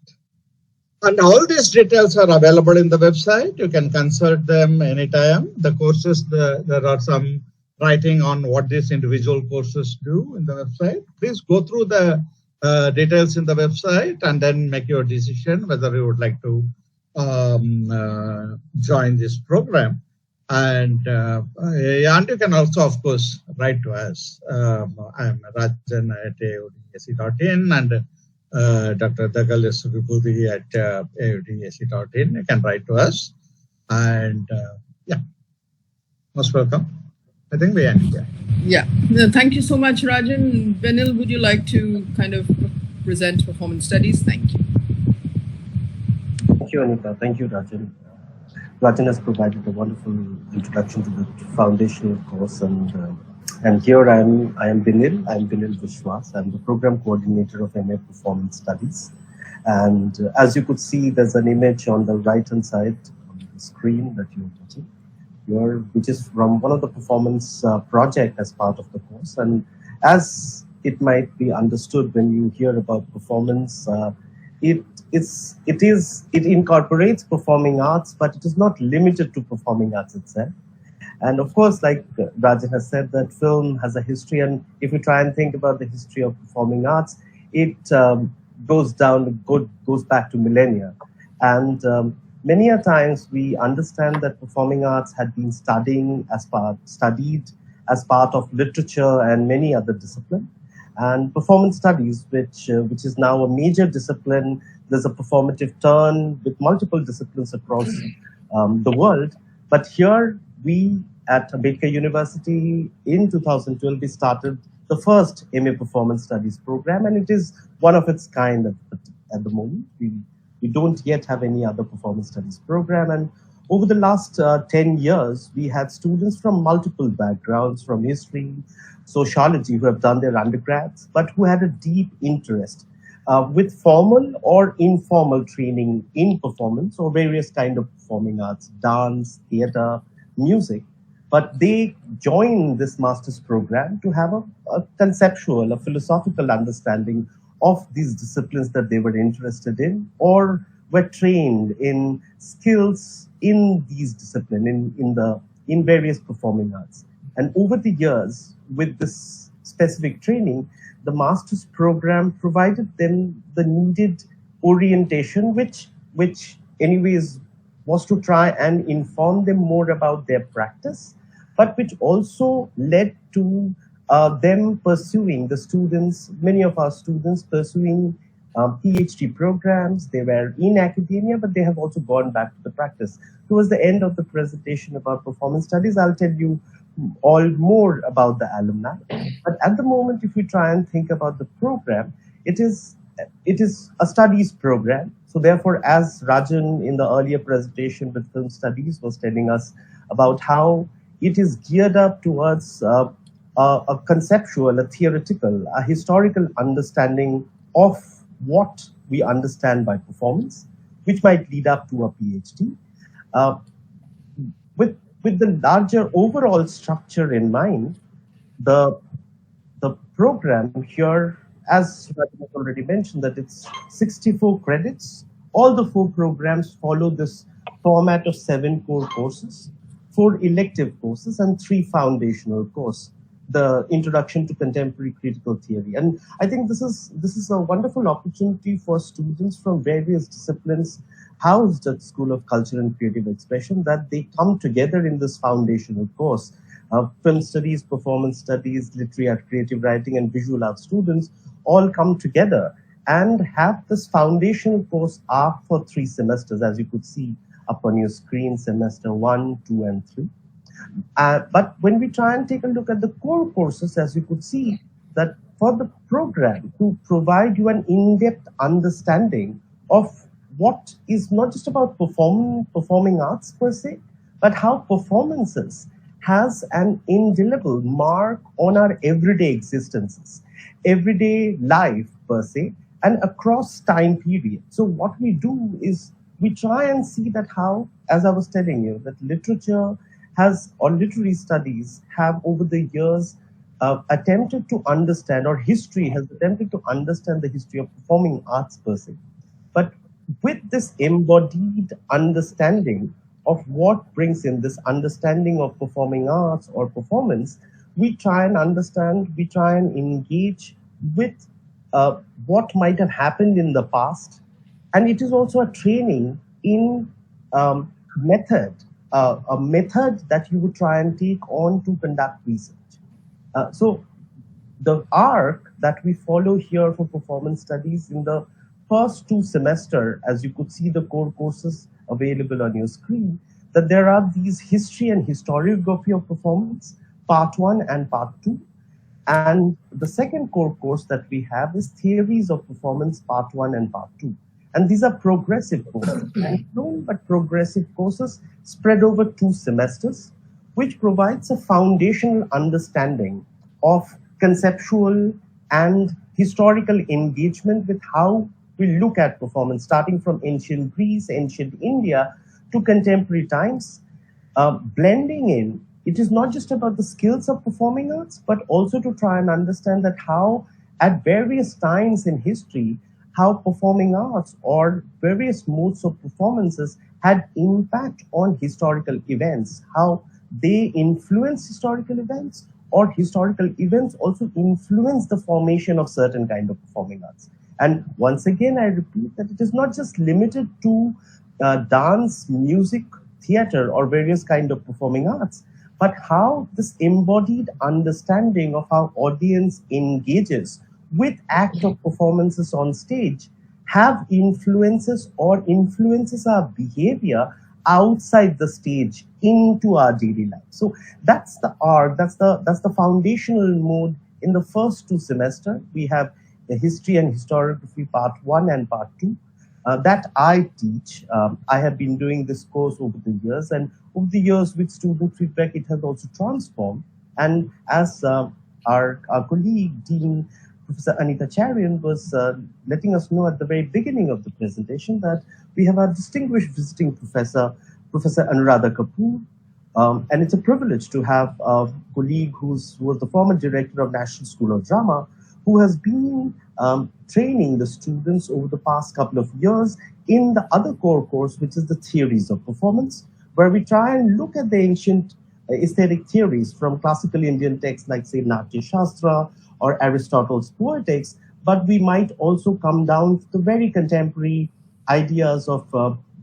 Speaker 1: And all these details are available in the website. You can consult them anytime. The courses, there are some writing on what these individual courses do in the website. Please go through the details in the website and then make your decision whether you would like to join this program. And you can also, of course, write to us. I'm Rajan at audac.in, and Dr. Dagal is Vibhuti at audac.in. You can write to us. And most welcome. I think we end here.
Speaker 4: Yeah. No, thank you so much, Rajan. Benil, would you like to kind of present performance studies? Thank you.
Speaker 3: Thank you, Anita. Thank you, Rajan. Rajan has provided a wonderful introduction to the foundational course, and here I am Benil. I'm Benil Vishwas. I'm the program coordinator of MA Performance Studies. And as you could see, there's an image on the right-hand side on the screen that you're watching here, which is from one of the performance project as part of the course. And as it might be understood when you hear about performance, it incorporates performing arts, but it is not limited to performing arts itself. And of course, like Rajan has said, that film has a history, and if you try and think about the history of performing arts, it goes back to millennia. And many a times we understand that performing arts had been studied as part of literature and many other disciplines. And performance studies, which is now a major discipline, there's a performative turn with multiple disciplines across the world. But here we at Ambedkar University in 2012, we started the first MA Performance Studies program, and it is one of its kind at the moment. We don't yet have any other performance studies program. And over the last 10 years, we had students from multiple backgrounds, from history, sociology, who have done their undergrads, but who had a deep interest with formal or informal training in performance or various kind of performing arts, dance, theater, music. But they joined this master's program to have a conceptual, a philosophical understanding of these disciplines that they were interested in, or were trained in skills in these disciplines, in in various performing arts. And over the years, with this specific training, the master's program provided them the needed orientation, which anyways was to try and inform them more about their practice, but which also led to them pursuing, the students, many of our students pursuing PhD programs. They were in academia, but they have also gone back to the practice. Towards the end of the presentation about performance studies, I'll tell you all more about the alumni. But at the moment, if we try and think about the program, it is a studies program. So therefore, as Rajan in the earlier presentation with film studies was telling us about how it is geared up towards a conceptual, a theoretical, a historical understanding of what we understand by performance, which might lead up to a PhD. With the larger overall structure in mind, the program here, as Rajan has already mentioned, that it's 64 credits. All the 4 programs follow this format of 7 core courses, 4 elective courses, and 3 foundational courses. The Introduction to Contemporary Critical Theory. And I think this is a wonderful opportunity for students from various disciplines housed at School of Culture and Creative Expression, that they come together in this foundational course. Film studies, performance studies, literary art, creative writing, and visual art students all come together and have this foundational course arc for 3 semesters, as you could see up on your screen, semester 1, 2, and 3. But when we try and take a look at the core courses, as you could see, that for the program to provide you an in-depth understanding of what is not just about performing arts per se, but how performances has an indelible mark on our everyday existences, everyday life per se, and across time period. So what we do is we try and see that how, as I was telling you, that literature has, or literary studies have over the years attempted to understand, or history has attempted to understand the history of performing arts per se. But with this embodied understanding of what brings in this understanding of performing arts or performance, we try and understand, we try and engage with what might have happened in the past. And it is also a training in method, a method that you would try and take on to conduct research. So the arc that we follow here for performance studies in the first 2 semesters, as you could see the core courses available on your screen, that there are these history and historiography of performance, part 1 and part 2. And the second core course that we have is theories of performance, part 1 and part 2. And these are progressive courses, but progressive courses spread over 2 semesters, which provides a foundational understanding of conceptual and historical engagement with how we look at performance, starting from ancient Greece, ancient India, to contemporary times, blending in. It is not just about the skills of performing arts, but also to try and understand that how at various times in history, how performing arts or various modes of performances had impact on historical events, how they influence historical events, or historical events also influence the formation of certain kind of performing arts. And once again, I repeat that it is not just limited to dance, music, theater, or various kind of performing arts, but how this embodied understanding of how audience engages with act of performances on stage have influences or influences our behavior outside the stage into our daily life. So that's the arc, that's the foundational mode in the first 2 semesters. We have the history and historiography part 1 and part 2 that I teach. I have been doing this course over the years, and over the years with student feedback, it has also transformed. And as our colleague, Dean Professor Anita Charian was letting us know at the very beginning of the presentation, that we have our distinguished visiting professor, Professor Anuradha Kapoor. And it's a privilege to have a colleague who was the former director of National School of Drama, who has been training the students over the past couple of years in the other core course, which is the theories of performance, where we try and look at the ancient aesthetic theories from classical Indian texts like, say, Natya Shastra or Aristotle's Poetics, but we might also come down to the very contemporary ideas of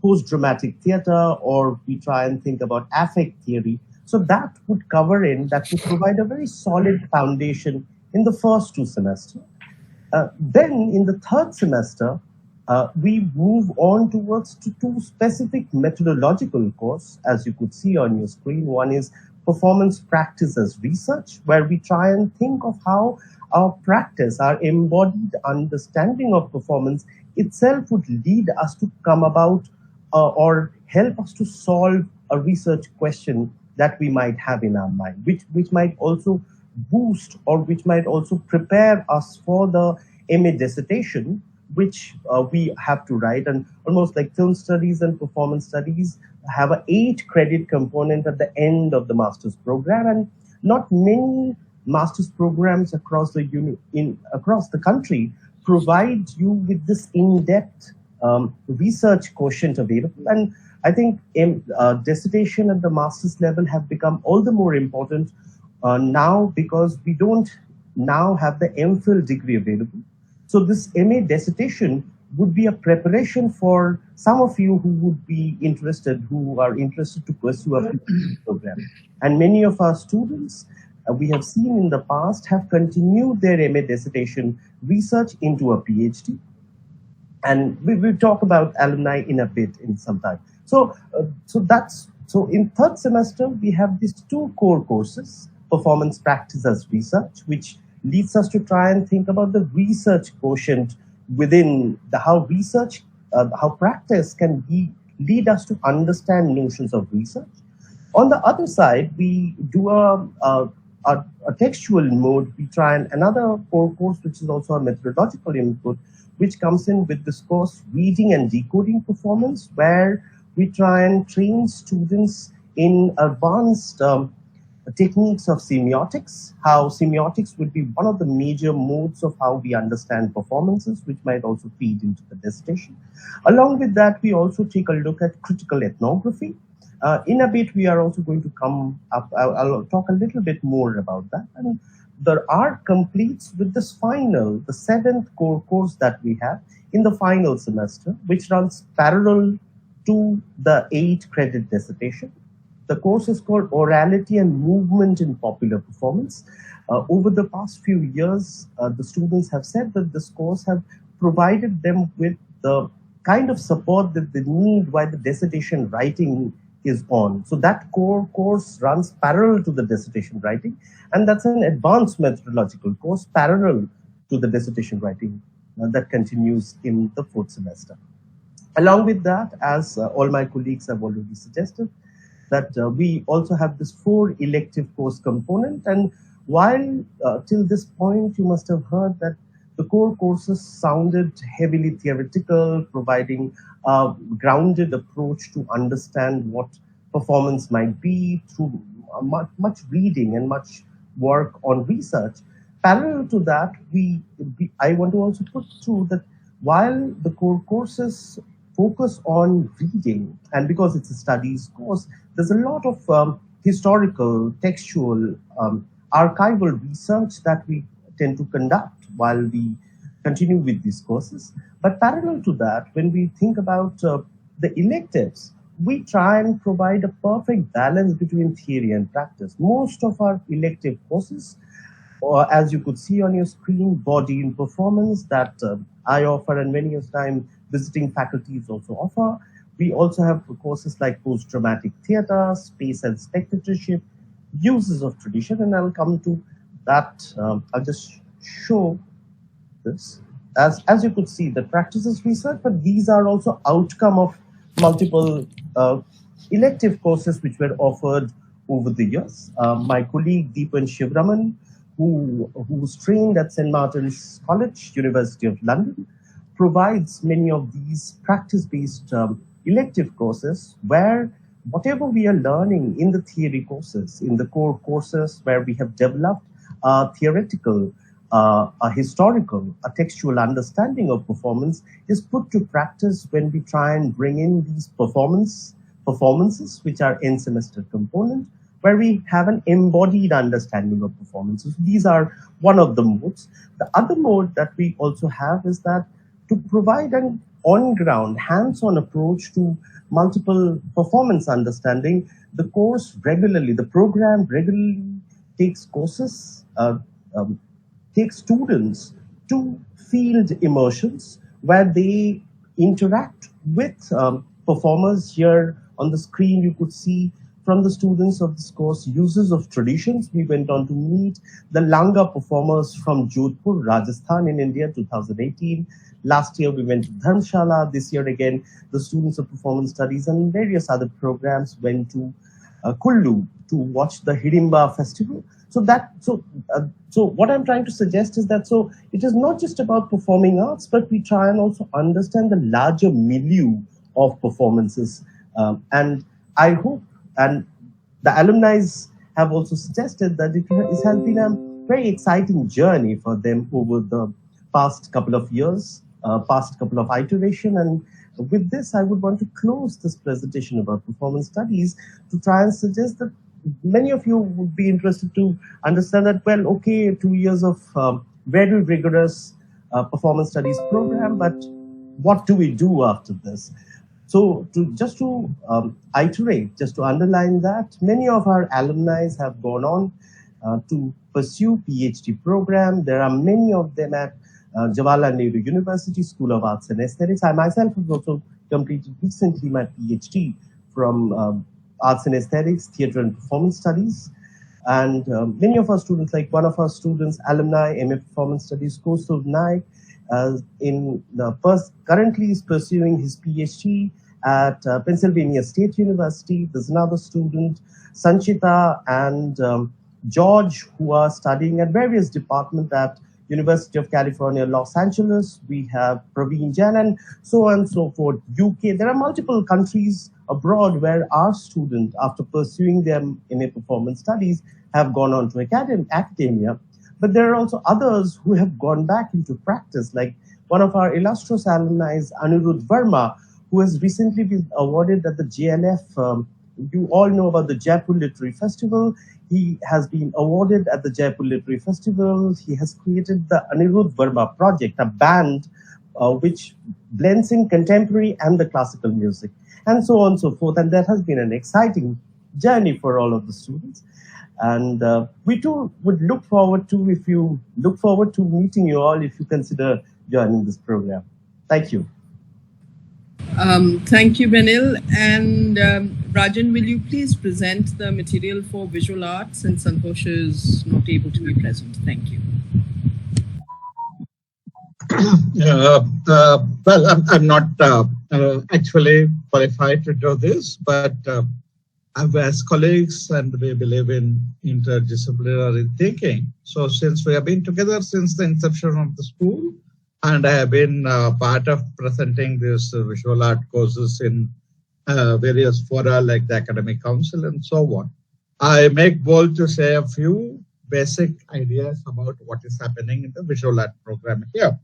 Speaker 3: post-dramatic theater, or we try and think about affect theory. So that would that would provide a very solid foundation in the first 2 semesters. Then in the 3rd semester, we move on towards 2 specific methodological courses, as you could see on your screen. One is performance practice as research, where we try and think of how our practice, our embodied understanding of performance itself would lead us to come about or help us to solve a research question that we might have in our mind, which might also boost or which might also prepare us for the MA dissertation, which we have to write. And almost like film studies and performance studies have an 8-credit component at the end of the master's program, and not many master's programs across the country provide you with this in-depth research quotient available. And I think dissertation at the master's level have become all the more important now, because we don't now have the MPhil degree available. So this MA dissertation would be a preparation for some of you who are interested to pursue a PhD program. And many of our students, we have seen in the past, have continued their MA dissertation research into a PhD. And we will talk about alumni in a bit in some time. So in 3rd semester, we have these 2 core courses, performance practice as research, which leads us to try and think about the research quotient within how practice can lead us to understand notions of research. On the other side, we do a textual mode. We try another core course, which is also a methodological input, which comes in with this course, reading and decoding performance, where we try and train students in advanced techniques of semiotics, how semiotics would be one of the major modes of how we understand performances, which might also feed into the dissertation. Along with that, we also take a look at critical ethnography. In a bit, we are also going to come up, I'll talk a little bit more about that. And the ARC completes with this final, the 7th core course that we have in the final semester, which runs parallel to the 8-credit dissertation. The course is called Orality and Movement in Popular Performance. Over the past few years, the students have said that this course have provided them with the kind of support that they need while the dissertation writing is on. So that core course runs parallel to the dissertation writing, and that's an advanced methodological course parallel to the dissertation writing that continues in the 4th semester. Along with that, as all my colleagues have already suggested, that we also have this 4 elective course component. And while till this point, you must have heard that the core courses sounded heavily theoretical, providing a grounded approach to understand what performance might be through much reading and much work on research. Parallel to that, I want to also put through that while the core courses focus on reading, and because it's a studies course, there's a lot of historical, textual, archival research that we tend to conduct while we continue with these courses. But parallel to that, when we think about the electives, we try and provide a perfect balance between theory and practice. Most of our elective courses, or as you could see on your screen, body in performance that I offer, and many of the time visiting faculties also offer. We also have courses like post-dramatic theater, space and spectatorship, uses of tradition, and I'll come to that. I'll just show this. As you could see, the practice is research, but these are also outcome of multiple elective courses which were offered over the years. My colleague Deepan Shivraman, who was trained at St. Martin's College, University of London, provides many of these practice-based elective courses where whatever we are learning in the theory courses, in the core courses where we have developed a theoretical, a historical, a textual understanding of performance is put to practice when we try and bring in these performances, which are end semester component, where we have an embodied understanding of performances. These are one of the modes. The other mode that we also have is that to provide an on-ground, hands-on approach to multiple performance understanding, the program regularly takes courses, takes students to field immersions where they interact with performers. Here on the screen, you could see from the students of this course, uses of traditions. We went on to meet the Langa performers from Jodhpur, Rajasthan in India, 2018. Last year, we went to Dharamshala. This year, again, the students of performance studies and various other programs went to Kullu to watch the Hidimba festival. So what I'm trying to suggest is that, so it is not just about performing arts, but we try and also understand the larger milieu of performances. And I hope, and the alumni have also suggested that it has been a very exciting journey for them over the past couple of years, past couple of iterations. And with this, I would want to close this presentation about performance studies to try and suggest that many of you would be interested to understand that, well, okay, 2 years of very rigorous performance studies program, but what do we do after this? So just to iterate, just to underline that, many of our alumni have gone on to pursue PhD program. There are many of them at Jawaharlal Nehru University School of Arts and Aesthetics. I myself have also completed recently my PhD from Arts and Aesthetics, Theatre and Performance Studies. And many of our students, like one of our students, alumni, MA Performance Studies, Kaustav Naik, currently is pursuing his PhD at Pennsylvania State University. There's another student, Sanchita and George, who are studying at various departments at University of California, Los Angeles. We have Praveen Jain and so on and so forth. UK. There are multiple countries abroad where our students, after pursuing them in a performance studies, have gone on to academia. But there are also others who have gone back into practice, like one of our illustrious alumni, Anirudh Verma, who has recently been awarded at the JLF. You all know about the Jaipur Literary Festival. He has been awarded at the Jaipur Literary Festival. He has created the Anirudh Verma Project, a band which blends in contemporary and the classical music, and so on and so forth. And that has been an exciting journey for all of the students. And we too would look forward to meeting you all if you consider joining this program. Thank you.
Speaker 4: Thank you, Benil. And Rajan, will you please present the material for visual arts since Santosh is not able to be present? Thank you.
Speaker 1: Well, I'm not actually qualified to do this, but as colleagues, and we believe in interdisciplinary thinking. So since we have been together since the inception of the school, and I have been part of presenting these visual art courses in various fora like the Academic Council and so on, I make bold to say a few basic ideas about what is happening in the visual art program here.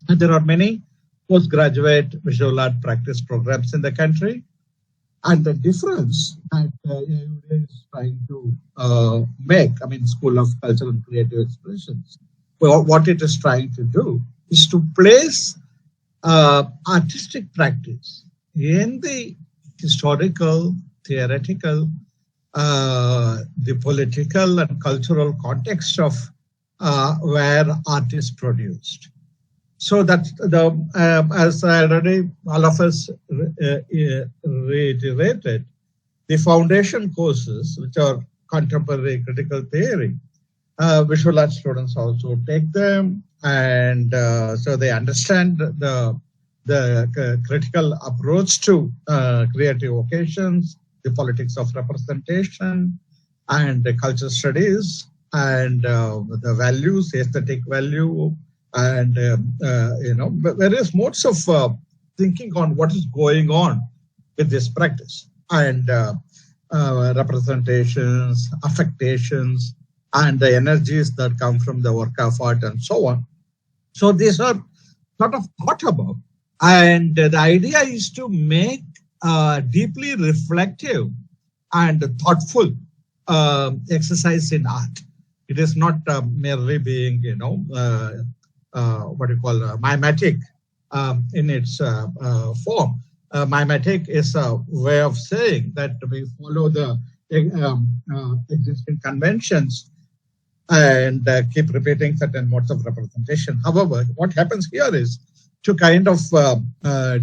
Speaker 1: And there are many postgraduate visual art practice programs in the country. And the difference that AUD is trying to make, I mean, School of Cultural and Creative Expressions, well, what it is trying to do is to place artistic practice in the historical, theoretical, the political and cultural context of where art is produced. So that as I already all of us reiterated, the foundation courses, which are contemporary critical theory, visual art students also take them, and so they understand the critical approach to creative occasions, the politics of representation, and the culture studies, and the values, aesthetic value, and various modes of thinking on what is going on with this practice, and representations, affectations, and the energies that come from the work of art and so on. So these are sort of thought about, and the idea is to make deeply reflective and thoughtful exercise in art. It is not merely being, what you call mimetic in its form. Mimetic is a way of saying that we follow the existing conventions and keep repeating certain modes of representation. However, what happens here is to kind of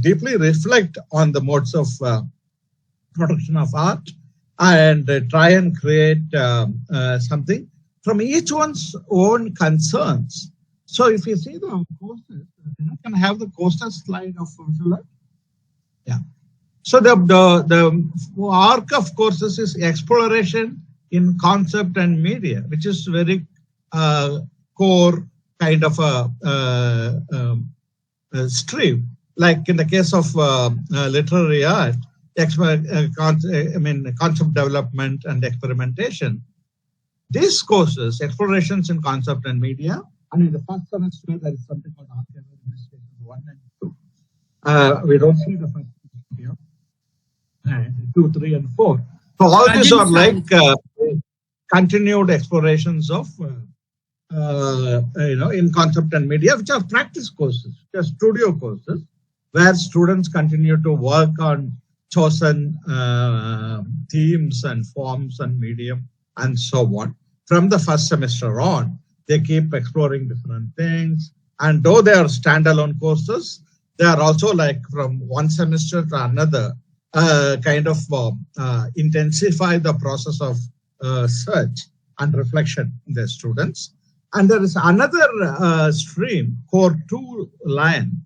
Speaker 1: deeply reflect on the modes of production of art and try and create something from each one's own concerns. So if you see the courses, can I have the courses slide of visual art? Yeah. So the arc of courses is exploration in concept and media, which is very core kind of a stream. Like in the case of literary art, concept development and experimentation. These courses, explorations in concept and media, and in the first semester there is something called art administration 1 and 2. We don't see the first here. And 2, 3, and 4. So all these are like continued explorations of in concept and media, which are practice courses, which are studio courses, where students continue to work on chosen themes and forms and medium and so on. From the first semester on, they keep exploring different things. And though they are standalone courses, they are also like from one semester to another, kind of intensify the process of search and reflection in the students. And there is another stream, core 2 line,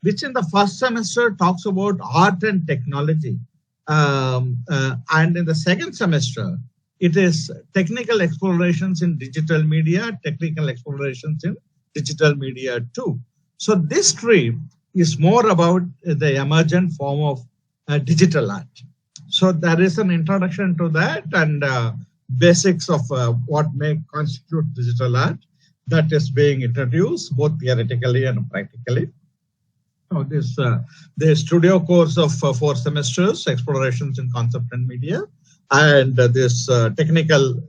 Speaker 1: which in the first semester talks about art and technology. And in the second semester, it is technical explorations in digital media, technical explorations in digital media too. So this stream is more about the emergent form of digital art. So there is an introduction to that and basics of what may constitute digital art that is being introduced both theoretically and practically. So this the studio course of 4 semesters, explorations in concept and media, and this technical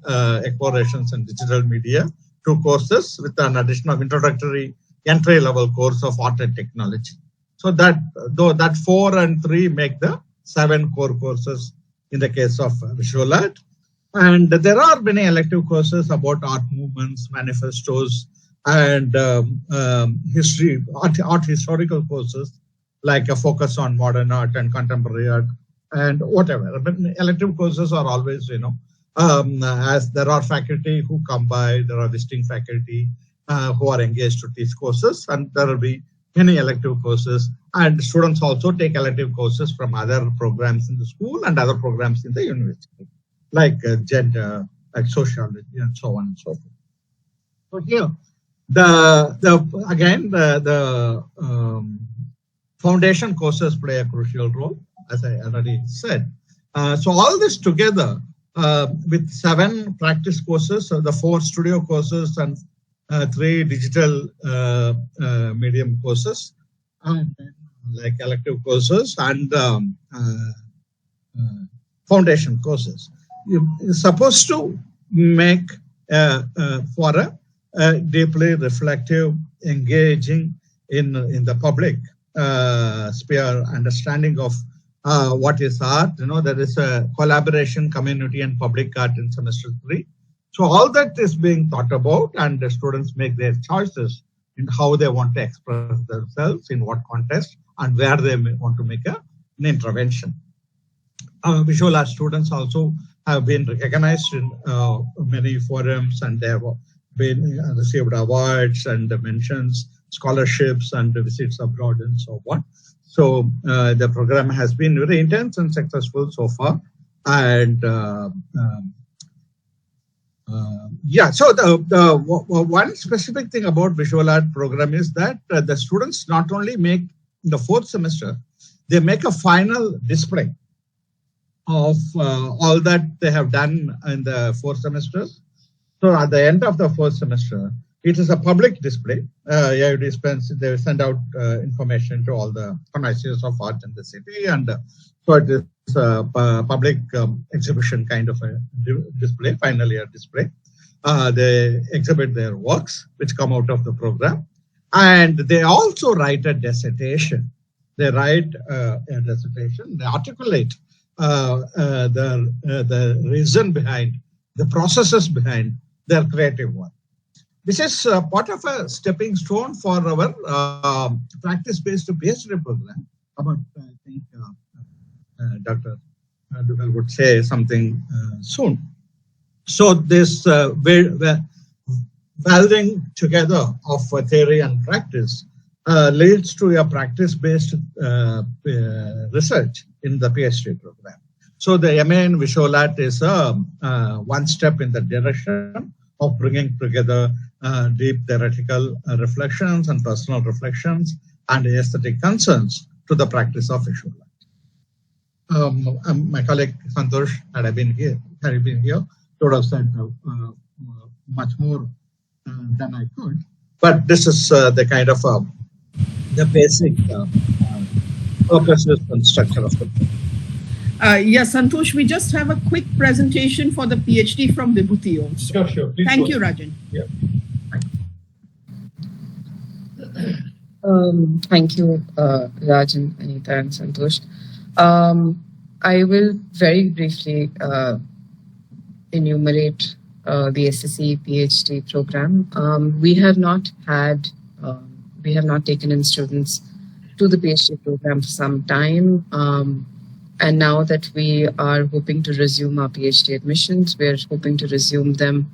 Speaker 1: explorations in digital media, 2 courses with an addition of introductory entry-level course of art and technology. So that 4 and 3 make the 7 core courses in the case of visual art. And there are many elective courses about art movements, manifestos, and history, art historical courses, like a focus on modern art and contemporary art and whatever. But elective courses are always, as there are faculty who come by, there are visiting faculty who are engaged to teach courses, and there will be many elective courses. And students also take elective courses from other programs in the school and other programs in the university, like gender, like sociology, and so on and so forth. So here, the foundation courses play a crucial role, as I already said. So all this together with 7 practice courses, the 4 studio courses and 3 digital medium courses, and like elective courses and foundation courses. You're supposed to make for a deeply reflective, engaging in the public sphere understanding of what is art. There is a collaboration, community, and public art in semester 3. So all that is being thought about, and the students make their choices in how they want to express themselves, in what context, and where they want to make an intervention. Visual art students also have been recognized in many forums, and they have been received awards and mentions, scholarships, and visits abroad, and so on. So the program has been very intense and successful so far. And so the one specific thing about visual art program is that the students not only make in the 4th semester, they make a final display of all that they have done in the 4 semesters. So at the end of the 4th semester, It is a public display. They send out information to all the connoisseurs of art in the city, and so it is a public exhibition kind of a display, final year display. They exhibit their works which come out of the program, and they also write a dissertation. They write a dissertation. They articulate the reason behind, the processes behind their creative work. This is part of a stepping stone for our practice-based PhD program. About, I think Dr. Dugal would say something soon. So this welding together of theory and practice leads to a practice-based research in the PhD program. So the MA in Visual Art is one step in the direction of bringing together deep theoretical reflections and personal reflections and aesthetic concerns to the practice of visual art. My colleague Santosh, had he been here, would have said much more than I could. But this is the kind of the basic purposes and structure of the book.
Speaker 4: Yes, Santosh, we just have a quick presentation for the PhD from Vibhuti also.
Speaker 6: Sure. Please
Speaker 4: Thank you, Rajan.
Speaker 6: Yeah.
Speaker 7: Thank you, Rajan, Anita, and Santosh. I will very briefly enumerate the SCCE PhD program. We have not taken in students to the PhD program for some time. And now that we are hoping to resume our PhD admissions, we're hoping to resume them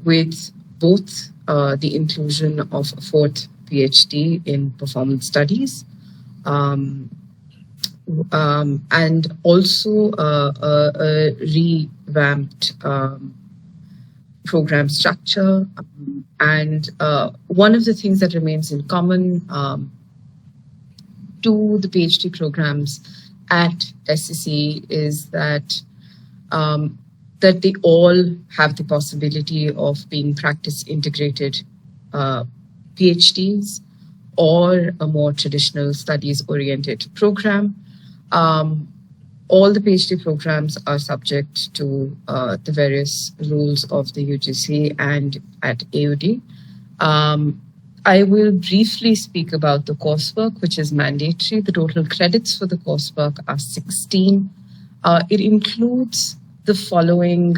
Speaker 7: with both the inclusion of a fourth PhD in performance studies, and also a revamped program structure. And one of the things that remains in common to the PhD programs at SCCE is that that they all have the possibility of being practice integrated PhDs or a more traditional studies oriented program. All the PhD programs are subject to the various rules of the UGC and at AUD. I will briefly speak about the coursework, which is mandatory. The total credits for the coursework are 16. It includes the following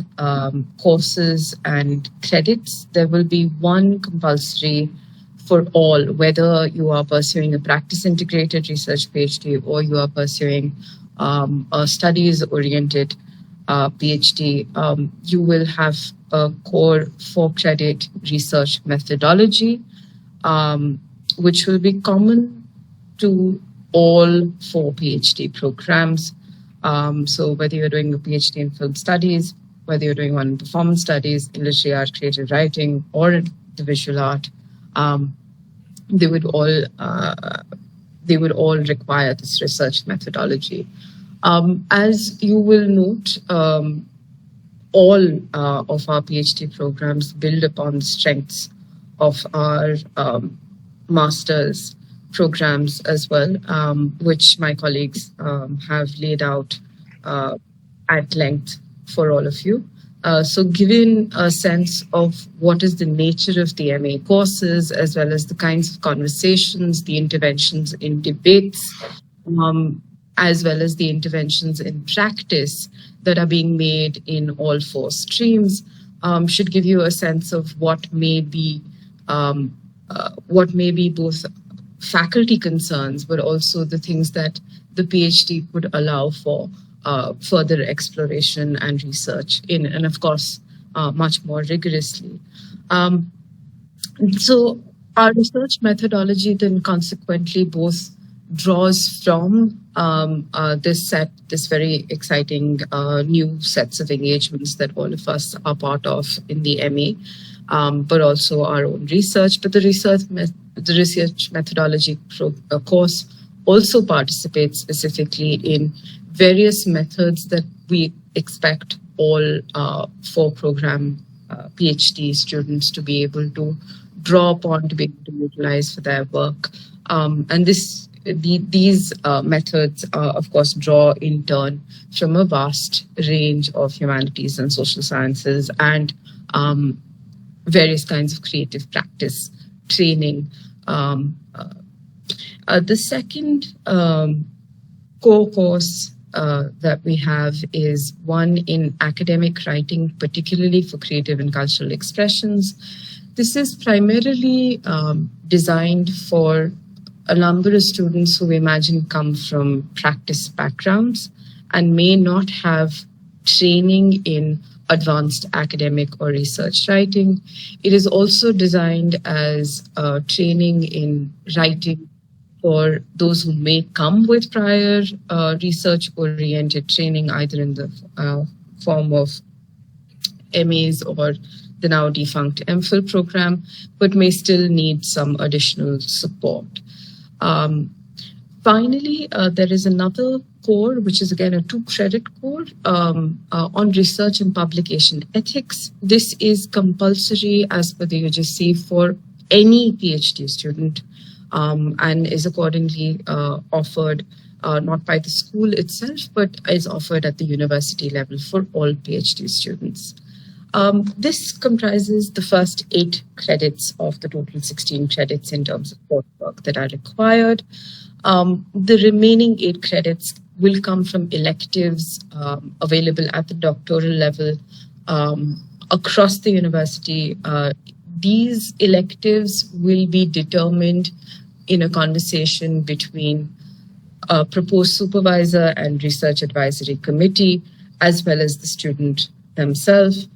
Speaker 7: courses and credits. There will be one compulsory for all, whether you are pursuing a practice-integrated research PhD or you are pursuing a studies-oriented PhD. You will have a core 4-credit research methodology, which will be common to all 4 PhD programs. So whether you're doing a PhD in film studies, whether you're doing one in performance studies, in literary art, creative writing, or the visual art, they would all require this research methodology. As you will note, all of our PhD programs build upon the strengths of our master's programs as well, which my colleagues have laid out at length for all of you. So given a sense of what is the nature of the MA courses, as well as the kinds of conversations, the interventions in debates, as well as the interventions in practice that are being made in all 4 streams, should give you a sense of what may be both faculty concerns, but also the things that the PhD could allow for further exploration and research in, and of course, much more rigorously. So our research methodology then consequently both draws from this very exciting new sets of engagements that all of us are part of in the MA, but also our own research. But the research methodology course also participates specifically in various methods that we expect all 4 program PhD students to be able to draw upon to be able to utilize for their work. And these methods, of course, draw in turn from a vast range of humanities and social sciences and various kinds of creative practice training. The second core course that we have is one in academic writing, particularly for creative and cultural expressions. This is primarily designed for a number of students who we imagine come from practice backgrounds and may not have training in advanced academic or research writing. It is also designed as training in writing for those who may come with prior research-oriented training, either in the form of MAs or the now defunct MPhil program, but may still need some additional support. Finally, there is another core, which is again a 2-credit core on research and publication ethics. This is compulsory as per the UGC for any PhD student and is accordingly offered not by the school itself, but is offered at the university level for all PhD students. This comprises the first 8 credits of the total 16 credits in terms of coursework that are required. The remaining 8 credits will come from electives available at the doctoral level across the university. These electives will be determined in a conversation between a proposed supervisor and research advisory committee, as well as the student themselves,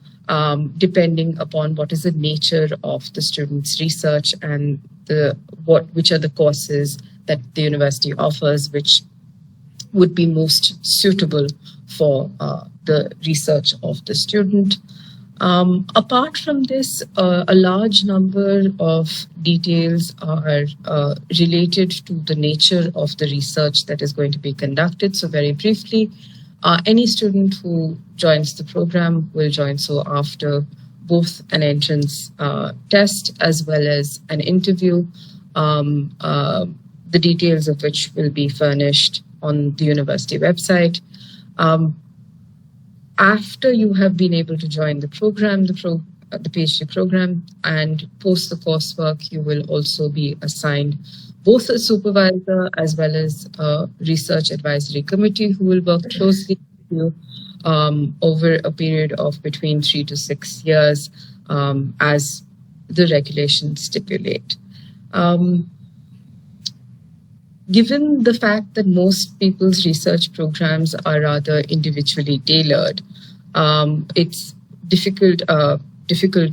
Speaker 7: depending upon what is the nature of the student's research and which are the courses that the university offers, which would be most suitable for the research of the student. Apart from this, a large number of details are related to the nature of the research that is going to be conducted. So very briefly, any student who joins the program will join so after both an entrance test as well as an interview, the details of which will be furnished on the university website. After you have been able to join the program, the PhD program, and post the coursework, you will also be assigned both a supervisor as well as a research advisory committee who will work closely with you over a period of between 3 to 6 years as the regulations stipulate. Given the fact that most people's research programs are rather individually tailored, it's difficult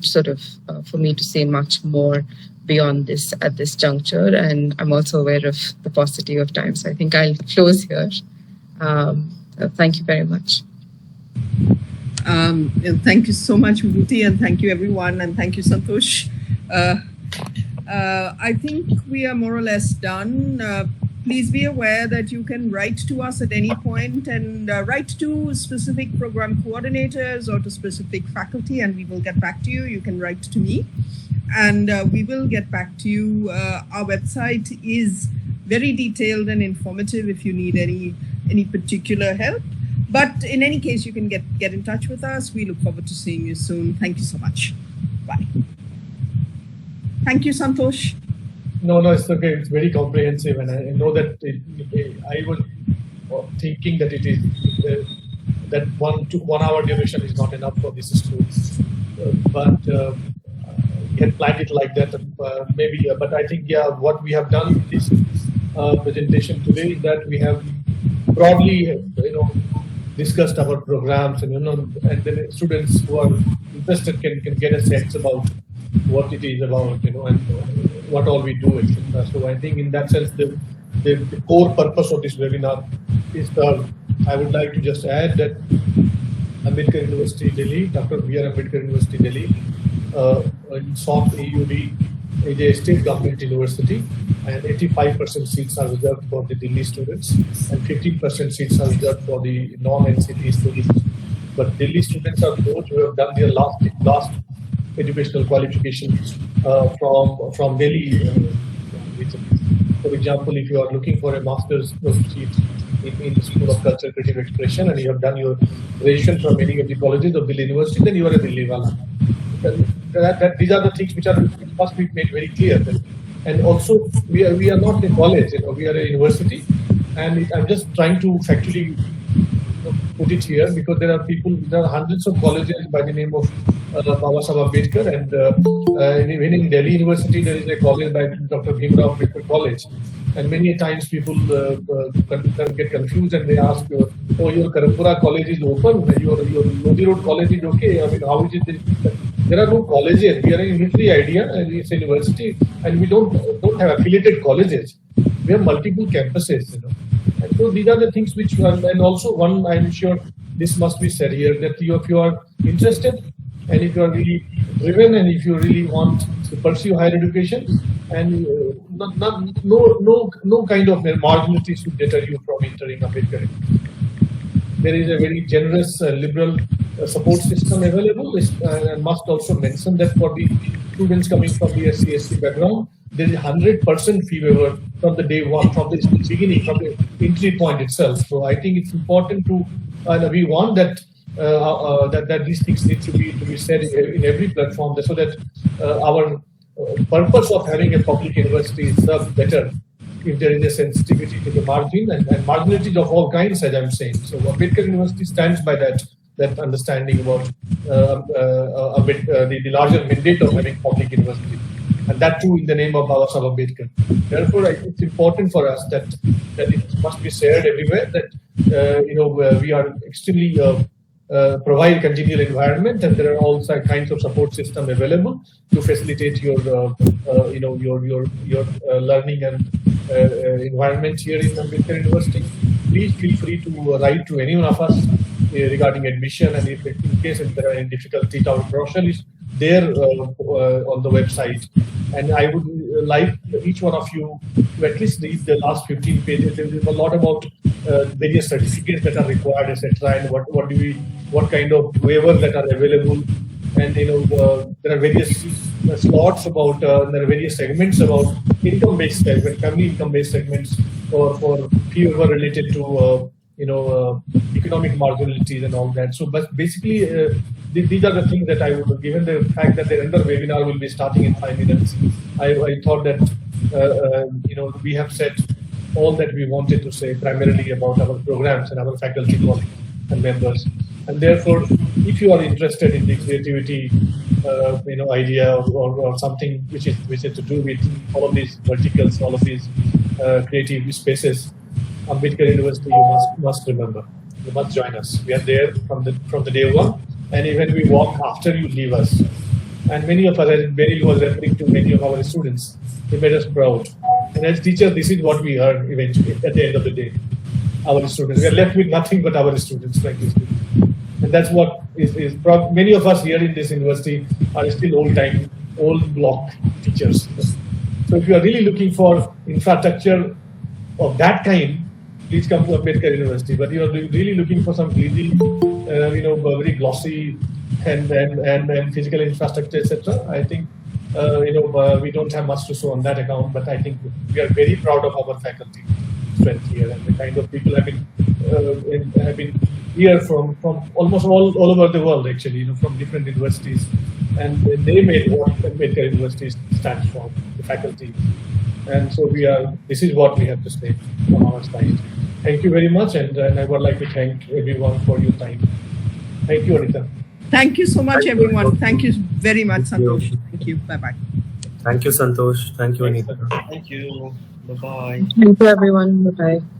Speaker 7: sort of for me to say much more beyond this at this juncture. And I'm also aware of the paucity of time, so I think I'll close here. Thank you very much.
Speaker 4: Thank you so much, Vibhuti, and thank you everyone, and thank you, Santosh. I think we are more or less done. Please be aware that you can write to us at any point and write to specific program coordinators or to specific faculty, and we will get back to you. You can write to me, and we will get back to you. Our website is very detailed and informative if you need any particular help. But in any case, you can get in touch with us. We look forward to seeing you soon. Thank you so much. Bye. Thank you, Santosh.
Speaker 6: No, it's okay. It's very comprehensive, and I know that I was thinking that it is that 1 hour duration is not enough for this school, but we had planned it like that, maybe. But I think what we have done with this presentation today is that we have broadly, discussed our programs, and and then students who are interested can get a sense about what it is about, and what all we do, etc. So I think in that sense, the core purpose of this webinar is I would like to just add that Ambedkar University Delhi, Dr. B.R. Ambedkar University Delhi, SOC AUD is a state government university, and 85% seats are reserved for the Delhi students, and 15% seats are reserved for the non-NCT students. But Delhi students are those who have done their last educational qualification from Delhi. For example, if you are looking for a master's seat in the School of Culture Creative Expression and you have done your graduation from any of the colleges of Delhi University, then you are a Delhi wala. These are the things which must be made very clear. And also, we are not a college, we are a university, and I'm just trying to factually put it here because there are hundreds of colleges by the name of Baba Saheb Ambedkar, and even in Delhi University there is a college by Dr. Bhimrao Ambedkar College, and many times people get confused and they ask, "Oh, your Karampura College is open, your Lodi Road College is okay." I mean, how is it? There are no colleges. We are a unitary idea, and it's a university, and we don't have affiliated colleges. We have multiple campuses, And so these are the things which, and also one, I'm sure this must be said here, that if you are interested and if you are really driven and if you really want to pursue higher education, and no kind of marginality should deter you from entering Ambedkar. There is a very generous liberal support system available. And must also mention that for the students coming from the SCCE background, there is 100% fee waiver from the day one, from the beginning, from the entry point itself. So I think it's important to, we want that that these things need to be said in every platform, so that our purpose of having a public university is served better if there is a sensitivity to the margin and marginalities of all kinds, as I'm saying. So Ambedkar University stands by that understanding about the larger mandate of having public university, and that too in the name of Baba Saheb Ambedkar. Therefore, it's important for us that it must be shared everywhere that we are extremely provide congenial environment, and there are all kinds of support system available to facilitate your learning and environment here in Ambedkar University. Please feel free to write to any one of us regarding admission, and if in case if there are any difficulties, our brochure is there on the website. And I would like each one of you to at least read the last 15 pages. There is a lot about various certificates that are required, etc., and what kind of waivers that are available. And there are various slots about, there are various segments about income-based segment, family income-based segments, for fee waiver related to economic marginalities and all that. So, but basically, these are the things that I would, given the fact that the other webinar will be starting in 5 minutes, I thought that we have said all that we wanted to say primarily about our programs and our faculty, colleagues and members. And therefore, if you are interested in the creativity, idea or something which is to do with all of these verticals, all of these creative spaces, Ambedkar University, you must remember. You must join us. We are there from the day one, and even we walk after you leave us. And many of us, as Beryl was referring to, many of our students, they made us proud. And as teachers, this is what we earn eventually at the end of the day. Our students, we are left with nothing but our students, frankly speaking. And that's what is many of us here in this university are still old block teachers. So if you are really looking for infrastructure of that kind, please come to Ambedkar University. But you are really looking for some really, very glossy and physical infrastructure, etc. I think we don't have much to show on that account. But I think we are very proud of our faculty strength here, and the kind of people have been here from almost all over the world, actually, from different universities, and they made what Ambedkar University stands for, the faculty. And so this is what we have to say from our side. Thank you very much, and I would like to thank everyone for your time. Thank you, Anita.
Speaker 4: Thank you so much, everyone. Thank you very much, Santosh. Thank you. Bye-bye.
Speaker 2: Thank you, Santosh. Thank you, Anita.
Speaker 3: Thank you. Bye-bye.
Speaker 7: Thank you, everyone. Bye-bye.